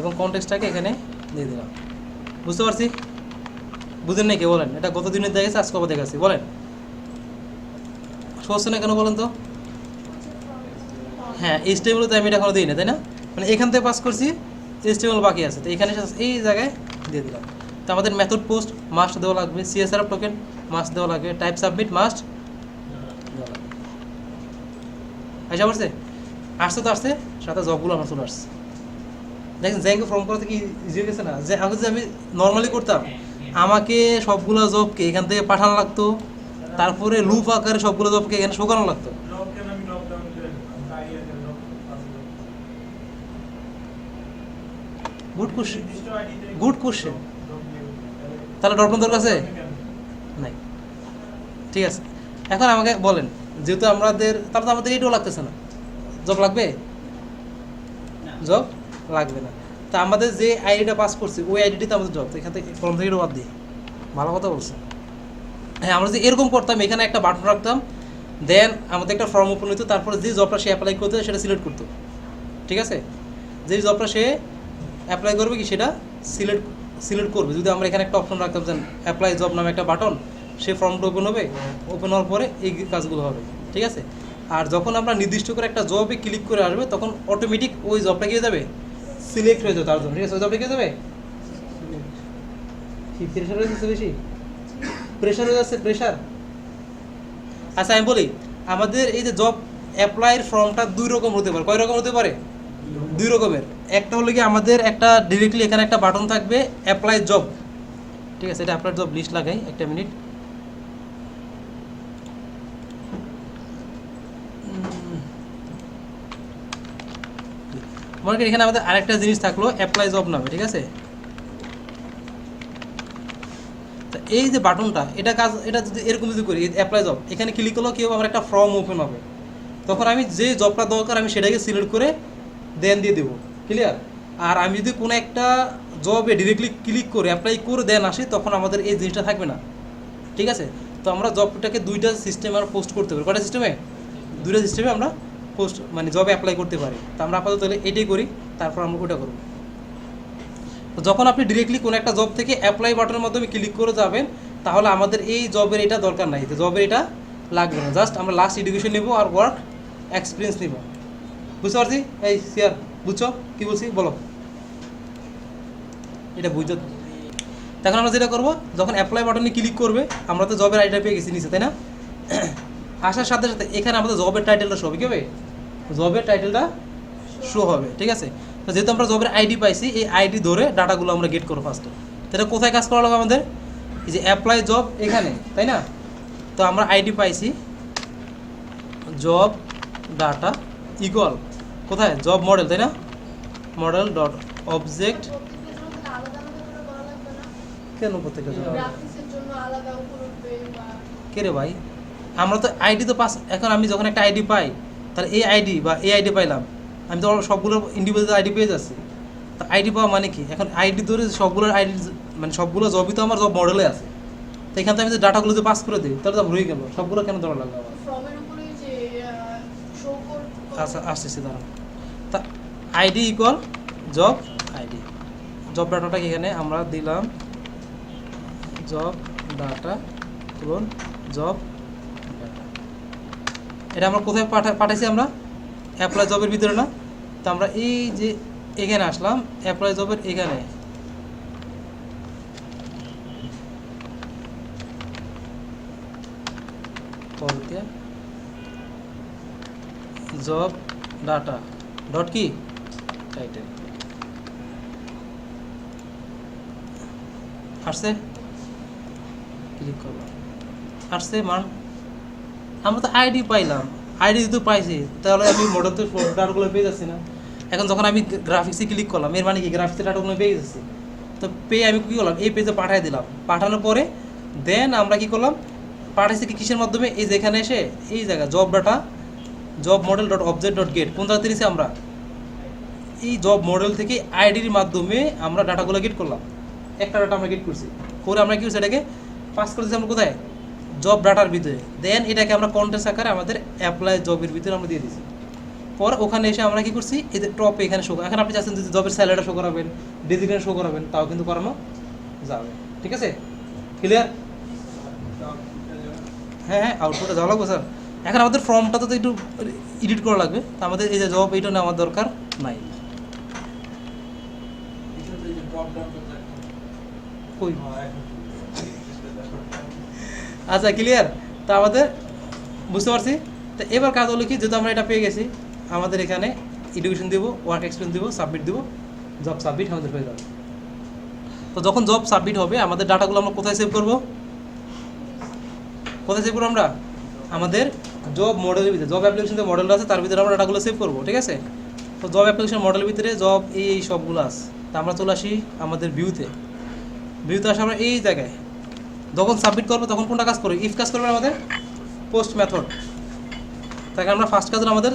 এবং কনটেক্সটটাকে এখানে দিয়ে দিলাম। বুঝতে পারছি? বুঝেন নাকি বলেন? এটা গত দিনের দেখেছে, আজকে আবার দেখাচ্ছি, বলেন সহজ না কেন বলেন তো? হ্যাঁ, এইচটিএমএল তো আমি এটা এখনো দিই না, তাই না? মানে এখান থেকে পাস করছি, এইচটিএমএল বাকি আছে, তো এখানে এই জায়গায় দিয়ে দিলাম। তো আমাদের মেথড পোস্ট মাস্ট দেওয়া লাগবে, সিএসআর টোকেন মাস্ট দেওয়া লাগবে, টাইপ সাবমিট মাস্ট দেওয়া লাগবে। আচ্ছা, আসছে আসছে তো আসছে, সাথে জবগুলো আমার চলে আসছে। দেখেন জ্যাঙ্কে ফর্ম করতে কি ইজি হয়ে গেছে না? যে আগে যে আমি নর্মালি করতাম, আমাকে সবগুলো জবকে এখান থেকে পাঠানো লাগতো, তারপরে লুপ আকারে সবগুলো জবকে এখানে শো করানো লাগতো। Good question, good question. তাহলে ডট দরকার আছে নাই? ঠিক আছে, এখন আমাকে বলেন, যেহেতু আমাদের, তাহলে তো আমাদের এইটাও লাগতেছে না, জব লাগবে? জব লাগবে না। তা আমাদের যে আইডিটা পাস করছি ওই আইডিতে আমাদের জব, এখান থেকে ফর্ম থেকে বাদ দিই। ভালো কথা বলছে। হ্যাঁ, আমরা যে এরকম করতাম, এখানে একটা বাটন রাখতাম, দেন আমাদের একটা ফর্ম ওপেন হতো, তারপরে যে জবটা সে অ্যাপ্লাই করতে সেটা সিলেক্ট করতো। ঠিক আছে, যে জবটা সে অ্যাপ্লাই করবে কি সেটা সিলেক্ট করবে। যদি আমরা এখানে একটা অপশন রাখতাম যে অ্যাপ্লাই জব নামে একটা বাটন, সে ফর্মটা ওপেন হবে, ওপেন হওয়ার পরে এই কাজগুলো হবে। ঠিক আছে, আর যখন আমরা নির্দিষ্ট করে একটা জবে ক্লিক করে আসবে তখন অটোমেটিক ওই জবটা গিয়ে যাবে সিলেক্ট হয়ে যাবে তার জন্য। ঠিক আছে, ওই জবটা গিয়ে যাবে। কি প্রেশার হয়ে যাচ্ছে বেশি? প্রেশার হয়ে যাচ্ছে, প্রেশার। আচ্ছা আমি বলি, আমাদের এই যে জব অ্যাপ্লাইয়ের ফর্মটা দুই রকম হতে পারে। কয় রকম হতে পারে? দুই রকমের। একটা হলো কি আমাদের একটা ডিরেক্টলি এখানে একটা বাটন থাকবে অ্যাপ্লাই জব। ঠিক আছে, এটা অ্যাপ্লাই জব লিস্ট লাগাই, একটা মিনিট। মনে করি এখানে আমাদের আরেকটা জিনিস থাকলো অ্যাপ্লাই জব নামে। ঠিক আছে, তা এই যে বাটনটা, এটা যদি এরকম যদি করি অ্যাপ্লাই জব, এখানে ক্লিক করলেও কেউ আমার একটা ফর্ম ওপেন হবে, তখন আমি যে জবটা দরকার আমি সেটাকে সিলেক্ট করে দেন দিয়ে দেবো। ক্লিয়ার? আর আমি যদি কোনো একটা জবে ডিরেক্টলি ক্লিক করে অ্যাপ্লাই করে দেন আসি, তখন আমাদের এই জিনিসটা থাকবে না। ঠিক আছে, তো আমরা জবটাকে দুইটা সিস্টেমে আমরা পোস্ট করতে পারি। কয়টা সিস্টেমে? দুইটা সিস্টেমে আমরা পোস্ট মানে জবে অ্যাপ্লাই করতে পারি। তো আমরা আপাতত তাহলে এটাই করি, তারপর আমরা ওটা করব। তো যখন আপনি ডিরেক্টলি কোনো একটা জব থেকে অ্যাপ্লাই বাটনের মাধ্যমে ক্লিক করে যাবেন, তাহলে আমাদের এই জবের এটা দরকার নাই, তো জবের এটা লাগবে না। জাস্ট আমরা লাস্ট এডুকেশন নেব আর ওয়ার্ক এক্সপিরিয়েন্স নেব। বুঝতে পারছি? এই সিয়ার, বুঝছো কী বলছি? বলো। এটা বুঝছো? তখন আমরা যেটা করবো, যখন অ্যাপ্লাই বাটনে ক্লিক করবে, আমরা তো জবের আইডিটা পেয়ে গেছি নিচে, তাই না? আসার সাথে সাথে এখানে আমাদের জবের টাইটেলটা শো হবে। কী হবে? জবের টাইটেলটা শো হবে। ঠিক আছে, তো যেহেতু আমরা জবের আইডি পাইছি, এই আইডি ধরে ডাটাগুলো আমরা গেট করবো ফার্স্টে। তো এটা কোথায় কাজ করা লাগবে আমাদের? এই যে অ্যাপ্লাই জব এখানে, তাই না? তো আমরা আইডি পাইছি জব ডাটা ইকুয়াল কোথায়? জব মডেল, তাই না? Model dot object. কেন প্রত্যেকটা জন্য? কে রে ভাই, আমরা তো আইডি তো পাস। এখন আমি যখন একটা আইডি পাই, তাহলে এই আইডি বা এই আইডি পাইলাম, আমি তো সবগুলো ইন্ডিভিজুয়াল আইডি পেয়ে যাচ্ছি। তা আইডি পাওয়া মানে কি? এখন আইডি ধরে সবগুলোর আইডি মানে সবগুলো জবই তো আমার জব মডেলে আছে। তো এখান থেকে আমি যে ডাটাগুলো যে পাস করে দিই, তাহলে তো রয়ে গেল। সবগুলো কেন ধরা লাগবে আমার? আচ্ছা আসতেছি, দাঁড়ান। তা ID equal job ID. Job ডাটাটা এখানে আমরা দিলাম জব ডাটা এবং জব ডাটা। এটা আমরা কোথায় পাঠাইছি? আমরা অ্যাপ্লাই জবের ভিতরে না? তো আমরা এই যে এখানে আসলাম অ্যাপ্লাই জবের এখানে, জব ডাটা ডট কি টাইটেল আসছে, ক্লিক করলাম, আসছে মান। আমরা তো আইডি পাইলাম, আইডি যদি পাইছি তাহলে আমি মডেল তো ডাটাগুলো পেয়ে যাচ্ছি না। এখন যখন আমি গ্রাফিক্সে ক্লিক করলাম, এর মানে কি গ্রাফিক্সের ডাটাগুলো পেয়ে যাচ্ছি। তো পেয়ে আমি কী করলাম? এই পেজে পাঠিয়ে দিলাম। পাঠানোর পরে দেন আমরা কি করলাম? পাঠাইছি কি কিসের মাধ্যমে? এই যে এখানে এসে এই জায়গা job data job model dot object dot gate, কোন জায়গা দিয়েছি আমরা? এই জব মডেল থেকে আইডির মাধ্যমে আমরা ডাটাগুলো গেট করলাম। একটা ডাটা আমরা গেট করছি, করে আমরা কি করছি? এটাকে পাস করে দিচ্ছি আমরা কোথায়? জব ডাটার ভিতরে। দেন এটাকে আমরা কন্টেন্টস আকারে আমাদের অ্যাপ্লাই জবের ভিতরে আমরা দিয়ে দিচ্ছি। পর ওখানে এসে আমরা কি করছি? এদের টপে এখানে শো। এখন আপনি চাচ্ছেন যদি জবের স্যালারিটা শো করাবেন, ডেজিগনেশন শো করাবেন, তাও কিন্তু করানো যাবে। ঠিক আছে, ক্লিয়ার? হ্যাঁ হ্যাঁ, আউটপুটে যাওয়া লাগবে স্যার। এখন আমাদের ফর্মটা তো একটু এডিট করা লাগবে। তো আমাদের এই যে জব এইটা নেওয়ার দরকার নাই। কই? আচ্ছা ক্লিয়ার? তো আমাদের বুঝতে পারছি। তো এবার কাজ হলো কি, যেহেতু আমরা এটা পেয়ে গেছি, আমাদের এখানে এডুকেশন দিব, ওয়ার্ক এক্সপিরিয়েন্স দিব, সাবমিট দিব, জব সাবমিট আমাদের হয়ে যাবে। তো যখন জব সাবমিট হবে, আমাদের ডাটাগুলো আমরা কোথায় সেভ করব? কোথায় সেভ করবো আমরা? আমাদের জব মডেলের ভিতরে, জব অ্যাপ্লিকেশন যে মডেলটা আছে তার ভিতরে আমরা ডাটাগুলো সেভ করবো। ঠিক আছে, তো জব অ্যাপ্লিকেশন মডেলের ভিতরে জব এই সবগুলো আছে। তা আমরা চলে আসি আমাদের ভিউতে। ভিউতে আসে আমরা এই জায়গায় যখন সাবমিট করবো তখন কোনটা কাজ করবে? ইফ কাজ করবে আমাদের পোস্ট মেথড। তাকে আমরা ফার্স্ট কাজ হলো আমাদের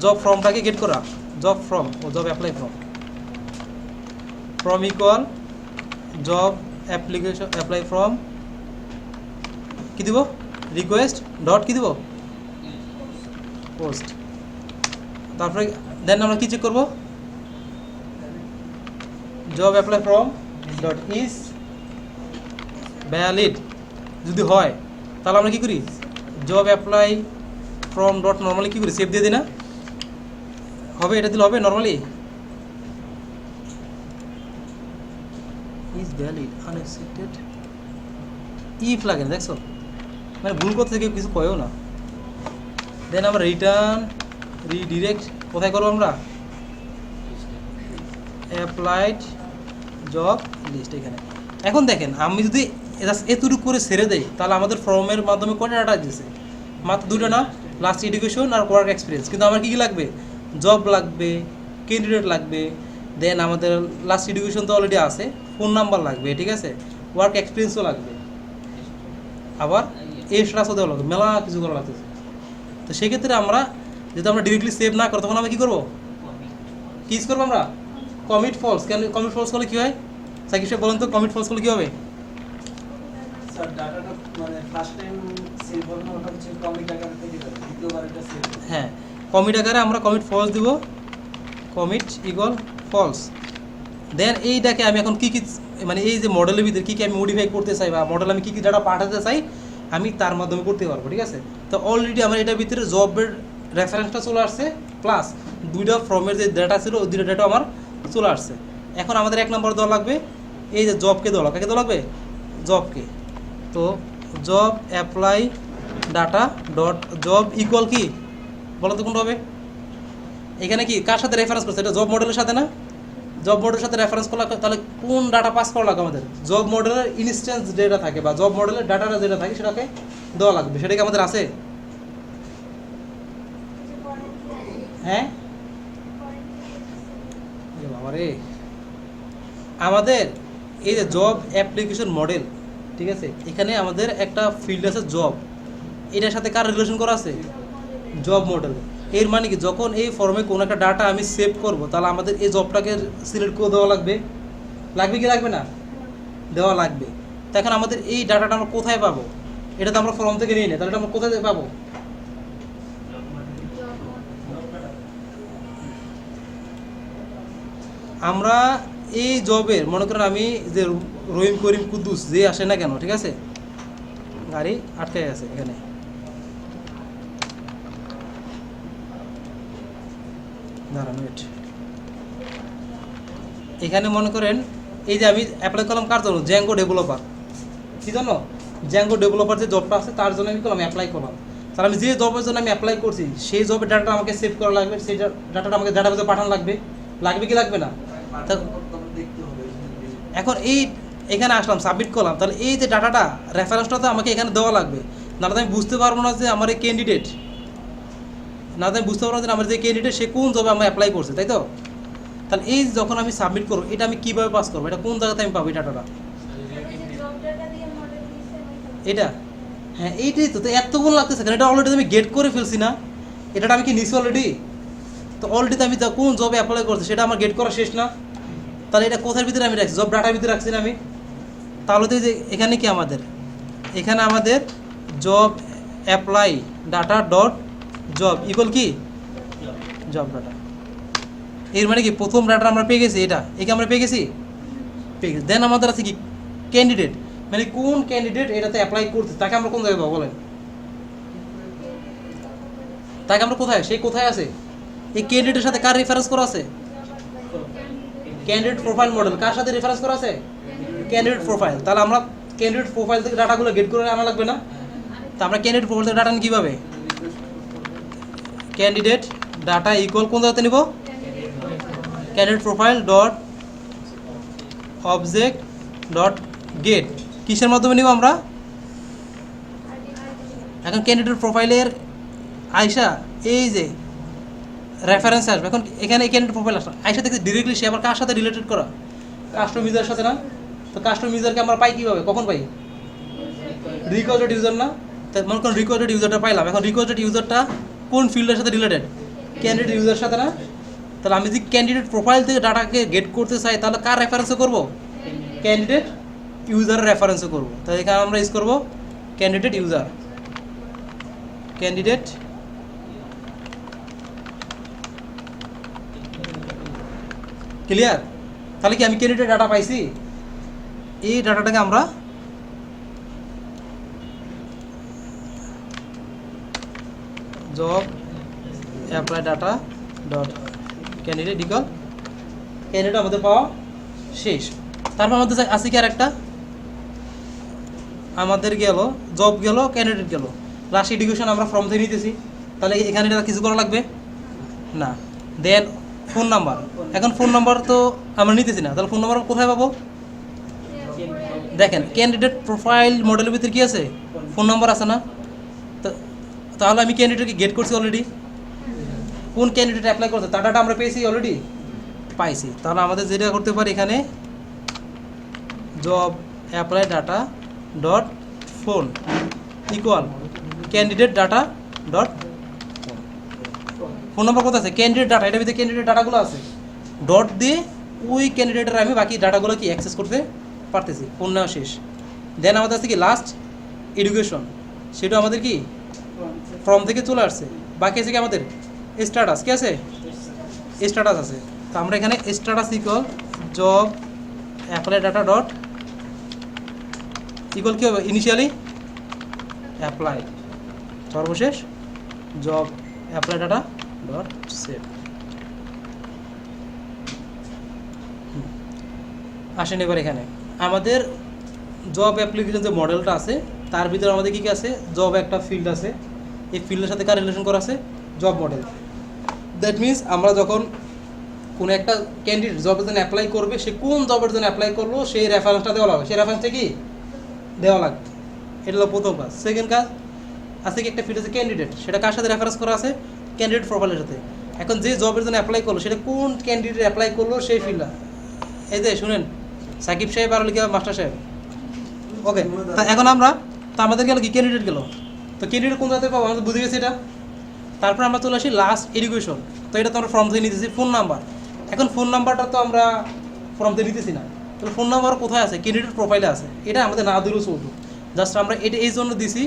জব ফর্মটাকে গেট করা, জব ফর্ম ও job apply form. From equal job application apply from কি দিব রিকোয়েস্ট ডট কি দিব পোস্ট। তারপরে দেন আমরা কি চেক করব job apply from dot is valid যদি হয় তাহলে আমরা কি করি job apply from dot normally কী করি সেভ দিয়ে দিই না হবে এটা দিলে হবে normally is valid unexpected if লাগে না দেখছো মানে ভুল কথা থেকে কিছু কয়েও না। দেন আমরা রিটার্ন রিডিরেক্ট কোথায় করবো আমরা অ্যাপ্লাইড জব লিস্ট এখানে। এখন দেখেন আমি যদি এতটুকু করে ছেড়ে দেই তাহলে আমাদের ফর্মের মাধ্যমে কয়টা ডাটা দিয়েছে মাত্র দুটো না লাস্ট এডুকেশন আর ওয়ার্ক এক্সপিরিয়েন্স। কিন্তু আমার কী কী লাগবে জব লাগবে ক্যান্ডিডেট লাগবে দেন আমাদের লাস্ট এডুকেশন তো অলরেডি আছে ফোন নাম্বার লাগবে ঠিক আছে ওয়ার্ক এক্সপিরিয়েন্সও লাগবে আবার এক্সট্রাসও দেওয়া লাগবে মেলা কিছু করা লাগতেছে। তো সেক্ষেত্রে আমরা যদি আমরা ডিরেক্টলি সেভ না করি তখন আমরা কী করবো কি করবো আমরা কমিট ফলস। কেন কমিট ফলস করলে কী হয় সাকিব সাহেব বলেন তো কমিট ফলস করলে কী হবে স্যার ডাটাটা মানে ফার্স্ট টাইম সেভ হলো না ওটা হচ্ছে কমিট আকারে থেকে যাবে দ্বিতীয়বার এটা সেভ হবে। হ্যাঁ কমিট আকারে আমরা কমিট ফলস দিব কমিট ইকুয়াল ফলস। দেন এইটাকে আমি এখন কী কী মানে এই যে মডেলের ভিতরে কী কী আমি মডিফাই করতে চাই বা মডেল আমি কী কী ডাটা পাঠাতে চাই আমি তার মাধ্যমে করতে পারবো ঠিক আছে। তো অলরেডি আমার এটার ভিতরে জবের রেফারেন্সটা চলে আসছে প্লাস দুইটা ফর্মের যে ডাটা ছিল ওই দুইটা ডাটা আমার চলে আসছে। এখন আমাদের এক নম্বর দেওয়া লাগবে এই যে জবকে দেওয়া লাগবে কাকে দেওয়া লাগবে জবকে। তো job apply data dot job equal কি বলো তো কোনটা হবে এখানে কি কার সাথে রেফারেন্স করছে এটা জব মডেলের সাথে না জব মডেলের সাথে রেফারেন্স করা তাহলে কোন ডাটা পাস করা লাগবে আমাদের জব মডেলের ইনস্ট্যান্স যেটা থাকে বা জব মডেলের ডাটাটা যেটা থাকে সেটাকে দেওয়া লাগবে সেটা কি আমাদের আছে হ্যাঁ বাবারে আমাদের এই যে জব অ্যাপ্লিকেশন মডেল ঠিক আছে এখানে আমাদের একটা ফিল্ড আছে জব এটার সাথে কার রিলেশন করা আছে জব মডেল। এর মানে কি যখন এই ফর্মে কোনো একটা ডাটা আমি সেভ করব তাহলে আমাদের এই জবটাকে সিলেক্ট করে দেওয়া লাগবে লাগবে কি লাগবে না দেওয়া লাগবে। তো এখন আমাদের এই ডাটাটা আমরা কোথায় পাবো এটা তো আমরা ফর্ম থেকে নিই না তাহলে এটা আমরা কোথায় পাবো আমরা এই জবের মনে করেন আমি যে রহিম করিম কুদ্দুস যে আসে না কেন ঠিক আছে গাড়ি আটকে গেছে এখানে দাঁড়ান ওয়েট এখানে মনে করেন এই যে আমি অ্যাপ্লাই করলাম কার জন্য জ্যাঙ্গো ডেভেলপার কী জন্য জ্যাঙ্গো ডেভেলপার যে জবটা আছে তার জন্য আমি করলাম অ্যাপ্লাই করলাম। তাহলে আমি যে জবের জন্য আমি অ্যাপ্লাই করছি সেই জবের ডাটাটা আমাকে সেভ করা লাগবে সেই ডাটাটা আমাকে ডাটাবেসে পাঠানো লাগবে লাগবে কি লাগবে না দেখতে হবে এখন এই এখানে আসলাম সাবমিট করলাম তাহলে এই যে ডাটাটা রেফারেন্সটা তো আমাকে এখানে দেওয়া লাগবে নাহলে আমি বুঝতে পারবো না যে আমার এই ক্যান্ডিডেট না আমি বুঝতে পারবো না যে আমার যে ক্যান্ডিডেট সে কোন জবে আমি অ্যাপ্লাই করছে তাই তো। তাহলে এই যখন আমি সাবমিট করবো এটা আমি কীভাবে পাস করবো এটা কোন জায়গাতে আমি পাবো এই ডাটাটা এটা হ্যাঁ এইটাই তো এতগুলো লাগতেছে কারণ এটা অলরেডি আমি গেট করে ফেলছি না এটা আমি কি নিছি অলরেডি তো অলরেডি আমি কোন জবে অ্যাপ্লাই করছি সেটা আমার গেট করা শেষ না তাহলে এটা কোথার ভিতরে আমি রাখছি জব ডাটার ভিতরে রাখছি না আমি তাহলে তো যে এখানে কি আমাদের এখানে আমাদের job apply data dot job equal কি জব ডাটা এর মানে কি প্রথম ডাটা আমরা পেয়ে গেছি এটা একে আমরা পেয়ে গেছি দেন আমাদের আছে কি ক্যান্ডিডেট মানে কোন ক্যান্ডিডেট এটাতে অ্যাপ্লাই করছে তাকে আমরা কোন জায়গায় পাবো বলেন তাকে আমরা কোথায় সে কোথায় আছে এই ক্যান্ডিডেটের সাথে কার রেফারেন্স করা আছে ক্যান্ডিডেট প্রোফাইল মডেল কার সাথে রেফারেন্স করা আছে ক্যান্ডিডেট প্রোফাইল। তাহলে আমরা ক্যান্ডিডেট প্রোফাইল থেকে ডাটাগুলো গেট করে আনা লাগবে না তো আমরা ক্যান্ডিডেট প্রোফাইল থেকে ডাটা নিই কীভাবে ক্যান্ডিডেট ডাটা ইকুয়াল কোন জায়গাতে নিব candidate profile dot object dot gate কিসের মাধ্যমে নিব আমরা এখন ক্যান্ডিডেট প্রোফাইলের আইসা এই যে রেফারেন্স আসবে এখন এখানে ক্যান্ডিডেট প্রোফাইল আসবে আইসা দেখছি ডিরেক্টলি সে আবার কার সাথে রিলেটেড করা কাস্টম ইউজারের সাথে না তো কাস্টম ইউজারকে আমরা পাই কীভাবে কখন পাই রিকোয়েস্টেড ইউজার না তো মনে করুন রিকোয়েস্টেড ইউজারটা পাইলাম এখন রিকোয়েস্টেড ইউজারটা কোন ফিল্ডের সাথে রিলেটেড ক্যান্ডিডেট ইউজারের সাথে না তাহলে আমি যদি ক্যান্ডিডেট প্রোফাইল থেকে ডাটাকে গেট করতে চাই তাহলে কার রেফারেন্সে করব? ক্যান্ডিডেট ইউজারের রেফারেন্সে করব। তাহলে এখানে আমরা ইউজ করব ক্যান্ডিডেট ইউজার, ক্যান্ডিডেট ক্লিয়ার। তাহলে কি আমি ক্যান্ডিডেট ডাটা পাইছি? এই ডাটাটাকে আমরা job apply data dot candidate equal candidate আমাদের পাওয়া শেষ। তারপর আমাদের আছে কি আর একটা, আমাদের গেল জব গেল, ক্যান্ডিডেট গেল, লাস্ট এডুকেশন আমরা ফর্ম থেকে নিতেছি। তাহলে এখানে এটা কিছু করা লাগবে না। দেন ফোন নাম্বার, এখন ফোন নাম্বার তো আমরা নিতেছি না, তাহলে ফোন নাম্বার কোথায় পাবো? দেখেন ক্যান্ডিডেট প্রোফাইল মডেলের ভিতরে কি আছে? ফোন নাম্বার আছে না? তাহলে আমি ক্যান্ডিডেটকে গেট করছি অলরেডি। কোন ক্যান্ডিডেট অ্যাপ্লাই করছে তার ডাটা আমরা পেয়েছি অলরেডি, পাইছি। তাহলে আমাদের যেটা করতে পারি এখানে job apply data dot phone equal candidate data dot phone number কোথায় আছে? ক্যান্ডিডেট ডাটা, এটার ভিতরে ক্যান্ডিডেট ডাটাগুলো আছে। ডট দিয়ে ওই ক্যান্ডিডেটের আমি বাকি ডাটাগুলো কি অ্যাক্সেস করতে পারতেছি। ফোন নেওয়া শেষ। দেন আমাদের আছে কি লাস্ট এডুকেশন, সেটা আমাদের কি ফর্ম থেকে চলে আসছে। বাকি আছে কি আমাদের স্ট্যাটাস, কি আছে? স্ট্যাটাস আছে। তো আমরা এখানে status equal job apply data dot equal কী হবে? ইনিশিয়ালি অ্যাপ্লাই, সর্বশেষ job apply data dot save. আসেন এবার এখানে আমাদের জব অ্যাপ্লিকেশন যে মডেলটা আছে তার ভিতরে আমাদের কী কী আছে? জব একটা ফিল্ড আছে, এই ফিল্ডের সাথে কার রিলেশন করা আছে? Job model. দ্যাট মিনস আমরা যখন কোনো একটা ক্যান্ডিডেট জবের জন্য অ্যাপ্লাই করবে, সে কোন জবের জন্য অ্যাপ্লাই করলো সেই রেফারেন্সটা দেওয়া লাগবে, সেই রেফারেন্সটা কি দেওয়া লাগবে। এটা হলো প্রথম কাজ। সেকেন্ড কাজ আছে কি একটা ফিল্ড আছে ক্যান্ডিডেট, সেটা কার সাথে রেফারেন্স করা আছে? ক্যান্ডিডেট প্রোফাইলের সাথে। এখন যে জবের জন্য অ্যাপ্লাই করলো সেটা কোন ক্যান্ডিডেট অ্যাপ্লাই করলো সেই ফিল্ডটা। এই যে শুনেন সাকিব সাহেব আর লিখা মাস্টার সাহেব, ওকে। তা এখন আমরা তো আমাদের গেল কি ক্যান্ডিডেট গেল, তো ক্যান্ডিডেট কোন জায়গাতে পাবো আমরা বুঝে গেছি এটা। তারপর আমরা চলে আসি লাস্ট এডুকেশন, তো এটা তো আমরা ফর্ম থেকে নিতেছি। ফোন নাম্বার, এখন ফোন নাম্বারটা তো আমরা ফর্ম থেকে নিতেছি না, তো ফোন নাম্বার কোথায় আছে? ক্যান্ডিডেট প্রোফাইলে আছে। এটা আমাদের না দিলেও চলতো, জাস্ট আমরা এটা এই জন্য দিছি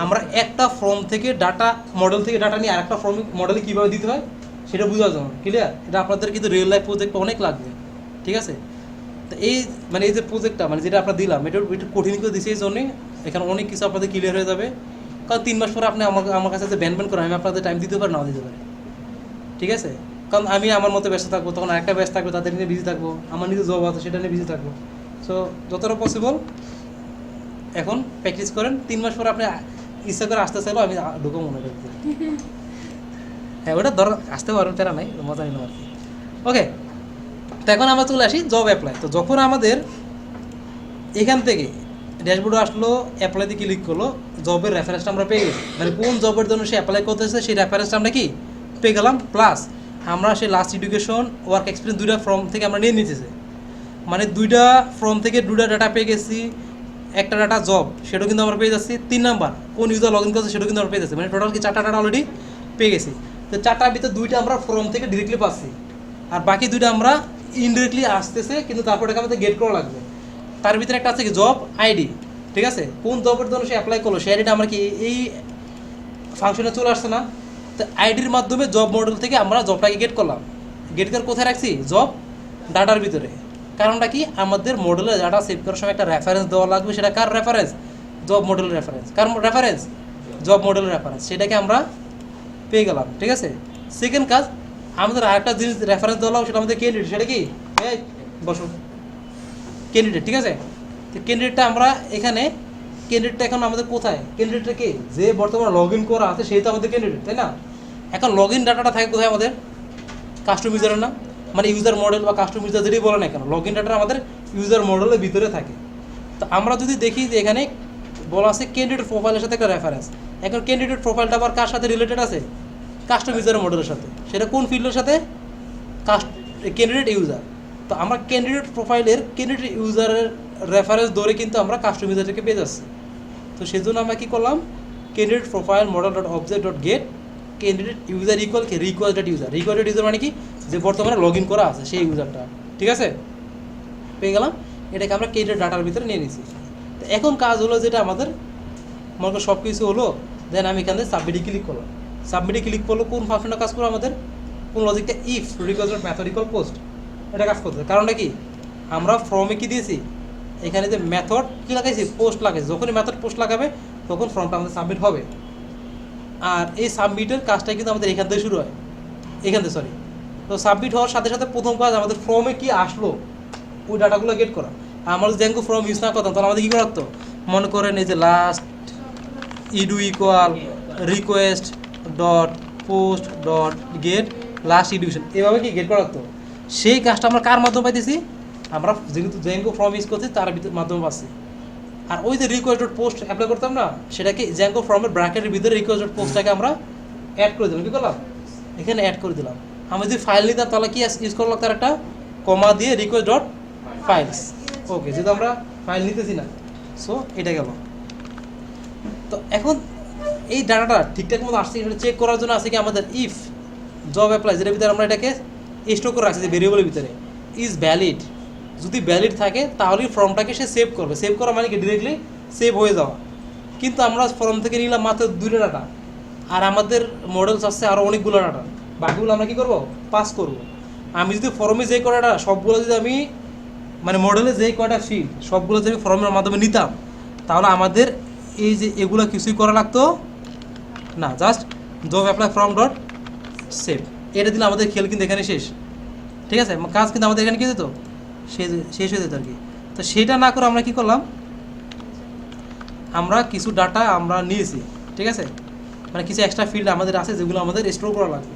আমরা একটা ফর্ম থেকে ডাটা মডেল থেকে ডাটা নিয়ে আরেকটা ফর্ম মডেলে কীভাবে দিতে হয় সেটা বোঝার জন্য। ক্লিয়ার? এটা আপনাদের কিন্তু রিয়েল লাইফ প্রজেক্ট অনেক লাগবে, ঠিক আছে? তো এই মানে এই যে প্রজেক্টটা মানে যেটা আপনার দিলাম এটা একটু কঠিন করে দিছি এই জন্যই, এখানে অনেক কিছু আপনাদের ক্লিয়ার হয়ে যাবে। কারণ 3 মাস পরে আপনি আমার কাছে যে ব্যান করে আমি আপনাদের টাইম দিতে পারি, নাও দিতে পারি, ঠিক আছে? কারণ আমি আমার মতো ব্যস্ত থাকবো, তখন আরেকটা ব্যস্ত থাকবে, তাদের নিয়ে বিজি থাকবো, আমার নিজের জব আছে সেটা নিয়ে বিজি থাকবো। সো যতটা পসিবল এখন প্র্যাকটিস করেন। 3 মাস পরে আপনি ইচ্ছা করে আসতে চাইলেও আমি ঢুকো মনে করতে, হ্যাঁ ওটা ধর আসতে পারবেন, প্যারা নাই, মজা নিলাম আর কি। ওকে, তো এখন আমরা চলে আসি জব অ্যাপ্লাই। তো যখন আমাদের এখান থেকে ড্যাশবোর্ডে আসলো, অ্যাপ্লাইতে ক্লিক করলো, জবের রেফারেন্সটা আমরা পেয়ে গেছি, মানে কোন জবের জন্য সে অ্যাপ্লাই করতেছে সেই রেফারেন্সটা আমরা কি পেয়ে গেলাম। প্লাস আমরা সেই লাস্ট এডুকেশন, ওয়ার্ক এক্সপিরিয়েন্স দুইটা ফর্ম থেকে আমরা নিয়ে নিতেছি, মানে দুইটা ফর্ম থেকে দুইটা ডাটা পেয়ে গেছি। একটা ডাটা জব, সেটাও কিন্তু আমরা পেয়ে যাচ্ছি। 3 নাম্বার কোন ইউজার লগ ইন করছে সেটাও কিন্তু আমরা পেয়ে যাচ্ছি, মানে টোটাল কি 4টা ডাটা অলরেডি পেয়ে গেছি। তো 4টার ভিতরে 2টা আমরা ফর্ম থেকে ডিরেক্টলি পাচ্ছি, আর বাকি 2টা আমরা ইনডিরেক্টলি আসতেছে, কিন্তু তারপর এটাকে আমাদের গেট করা লাগবে। তার ভিতরে একটা আছে কি জব আইডি, ঠিক আছে? কোন জবের জন্য সে অ্যাপ্লাই করলো সেই আইডিটা আমরা কি এই ফাংশনে চলে আসছে না? তো আইডির মাধ্যমে জব মডেল থেকে আমরা জবটাকে গেট করলাম। গেট করে কোথায় রাখছি? জব ডাটার ভিতরে। কারণটা কি? আমাদের মডেলের ডাটা সেভ করার সময় একটা রেফারেন্স দেওয়া লাগবে, সেটা কার রেফারেন্স? জব মডেলের রেফারেন্স। কার রেফারেন্স? জব মডেলের রেফারেন্স। সেটাকে আমরা পেয়ে গেলাম, ঠিক আছে? সেকেন্ড কাজ, আমাদের আরেকটা জিনিস রেফারেন্স দেওয়া লাগবে, সেটা আমাদের ক্যান্ডিডেট। সেটা কি? এই বসো, ক্যান্ডিডেট, ঠিক আছে? তো ক্যান্ডিডেটটা আমরা এখানে, ক্যান্ডিডেটটা এখন আমাদের কোথায়? ক্যান্ডিডেটটা কি? যে বর্তমানে লগ ইন করা আছে সেই তো আমাদের ক্যান্ডিডেট, তাই না? এখন লগ ইন ডাটাটা থাকে কোথায় আমাদের? কাস্টম ইউজারের না, মানে ইউজার মডেল বা কাস্টম ইউজার যেটাই বলে না কেন, লগ ইন ডাটা আমাদের ইউজার মডেলের ভিতরে থাকে। তো আমরা যদি দেখি যে এখানে বলা আছে ক্যান্ডিডেট প্রোফাইলের সাথে একটা রেফারেন্স, এখন ক্যান্ডিডেট প্রোফাইলটা আবার কার সাথে রিলেটেড আছে? কাস্টম ইউজার মডেলের সাথে। সেটা কোন ফিল্ডের সাথে? Candidate user. তো আমরা ক্যান্ডিডেট প্রোফাইলের ক্যান্ডিডেট ইউজারের রেফারেন্স ধরে কিন্তু আমরা কাস্টম ইউজারটাকে পেয়ে যাচ্ছি। তো সেই জন্য আমরা কী করলাম? Candidate profile model dot object dot gate candidate user equal কি রিকোয়েস্টেড ইউজার মানে কি যে বর্তমানে লগ ইন করা আছে সেই ইউজারটা, ঠিক আছে, পেয়ে গেলাম। এটাকে আমরা ক্যান্ডিডেট ডাটার ভিতরে নিয়ে নিছি। তো এখন কাজ হলো যেটা আমাদের মনে করো সব কিছু হলো, দেন আমি এখান থেকে সাবমিটে ক্লিক করলাম। সাবমিটে ক্লিক করলো কোন ফাংশনটা কাজ করবো আমাদের, কোন লজিকটা, if requested method equal post, এটা কাজ করতে। কারণটা কি, আমরা ফর্মে কি দিয়েছি, এখানে যে মেথড কী লাগাইছি, পোস্ট লাগাইছি। যখনই মেথড পোস্ট লাগাবে তখন ফর্মটা আমাদের সাবমিট হবে। আর এই সাবমিটের কাজটা কিন্তু আমাদের এখান থেকে শুরু হয়, এখান থেকে সরি। তো সাবমিট হওয়ার সাথে সাথে প্রথম কাজ আমাদের ফর্মে কি আসলো ওই ডাটাগুলো গেট করা। আমরা যদি জ্যাঙ্গো ফর্ম ইউজ না করতাম তাহলে আমাদের কী করা লাগতো, মনে করেন এই যে last edu equal request dot post dot get last education, এভাবে কি গেট করা লাগতো। সেই কাজটা আমরা কার মাধ্যমে পাইতেছি, আমরা যেহেতু জ্যাঙ্গো ফর্ম ইউজ করছি তার মাধ্যমে পাচ্ছি। আর ওই যে রিকোয়েস্ট ডট পোস্ট অ্যাপ্লাই করতাম না, সেটাকে জ্যাঙ্গো ফর্মের ব্র্যাকেটের ভিতরে রিকোয়েস্ট ডট পোস্টটাকে আমরা অ্যাড করে দিলাম। কী করলাম, এখানে অ্যাড করে দিলাম। আমি যদি ফাইল নিতাম তাহলে কি ইউজ করা লাগতো, একটা কমা দিয়ে রিকোয়েস্ট ডট ফাইলস। ওকে, যেহেতু আমরা ফাইল নিতেছি না, সো এটা গেল। তো এখন এই ডাটাটা ঠিকঠাক মতো আসছে এটা চেক করার জন্য আছে কি আমাদের ইফ জব অ্যাপ্লাই, যেটার ভিতরে আমরা এটাকে স্টোর করে রাখছি যে ভেরিয়েবলের ভিতরে ইজ ভ্যালিড। যদি ভ্যালিড থাকে তাহলেই ফর্মটাকে সে সেভ করবে। সেভ করা মানে কি ডিরেক্টলি সেভ হয়ে যাওয়া। কিন্তু আমরা ফর্ম থেকে নিলাম মাত্র 2টা ডাটা, আর আমাদের মডেলস আসছে আরও অনেকগুলো ডাটা, বাকিগুলো আমরা কী করবো, পাস করব। আমি যদি ফর্মে যে কটা ডাটা সবগুলো যদি আমি মানে মডেলে যেই কয়টা ফিল্ড সবগুলো যদি ফর্মের মাধ্যমে নিতাম তাহলে আমাদের এই যে এগুলো কিছুই করা লাগতো না, just job apply form dot save এটা দিলে আমাদের খেল কিন্তু এখানে শেষ, ঠিক আছে, কাজ কিন্তু আমাদের এখানে কী যেত, শেষ হয়ে যেত আর কি। তো সেটা না করে আমরা কী করলাম, আমরা কিছু ডাটা আমরা নিয়েছি, ঠিক আছে, মানে কিছু এক্সট্রা ফিল্ড আমাদের আছে যেগুলো আমাদের স্টোর করা লাগবে।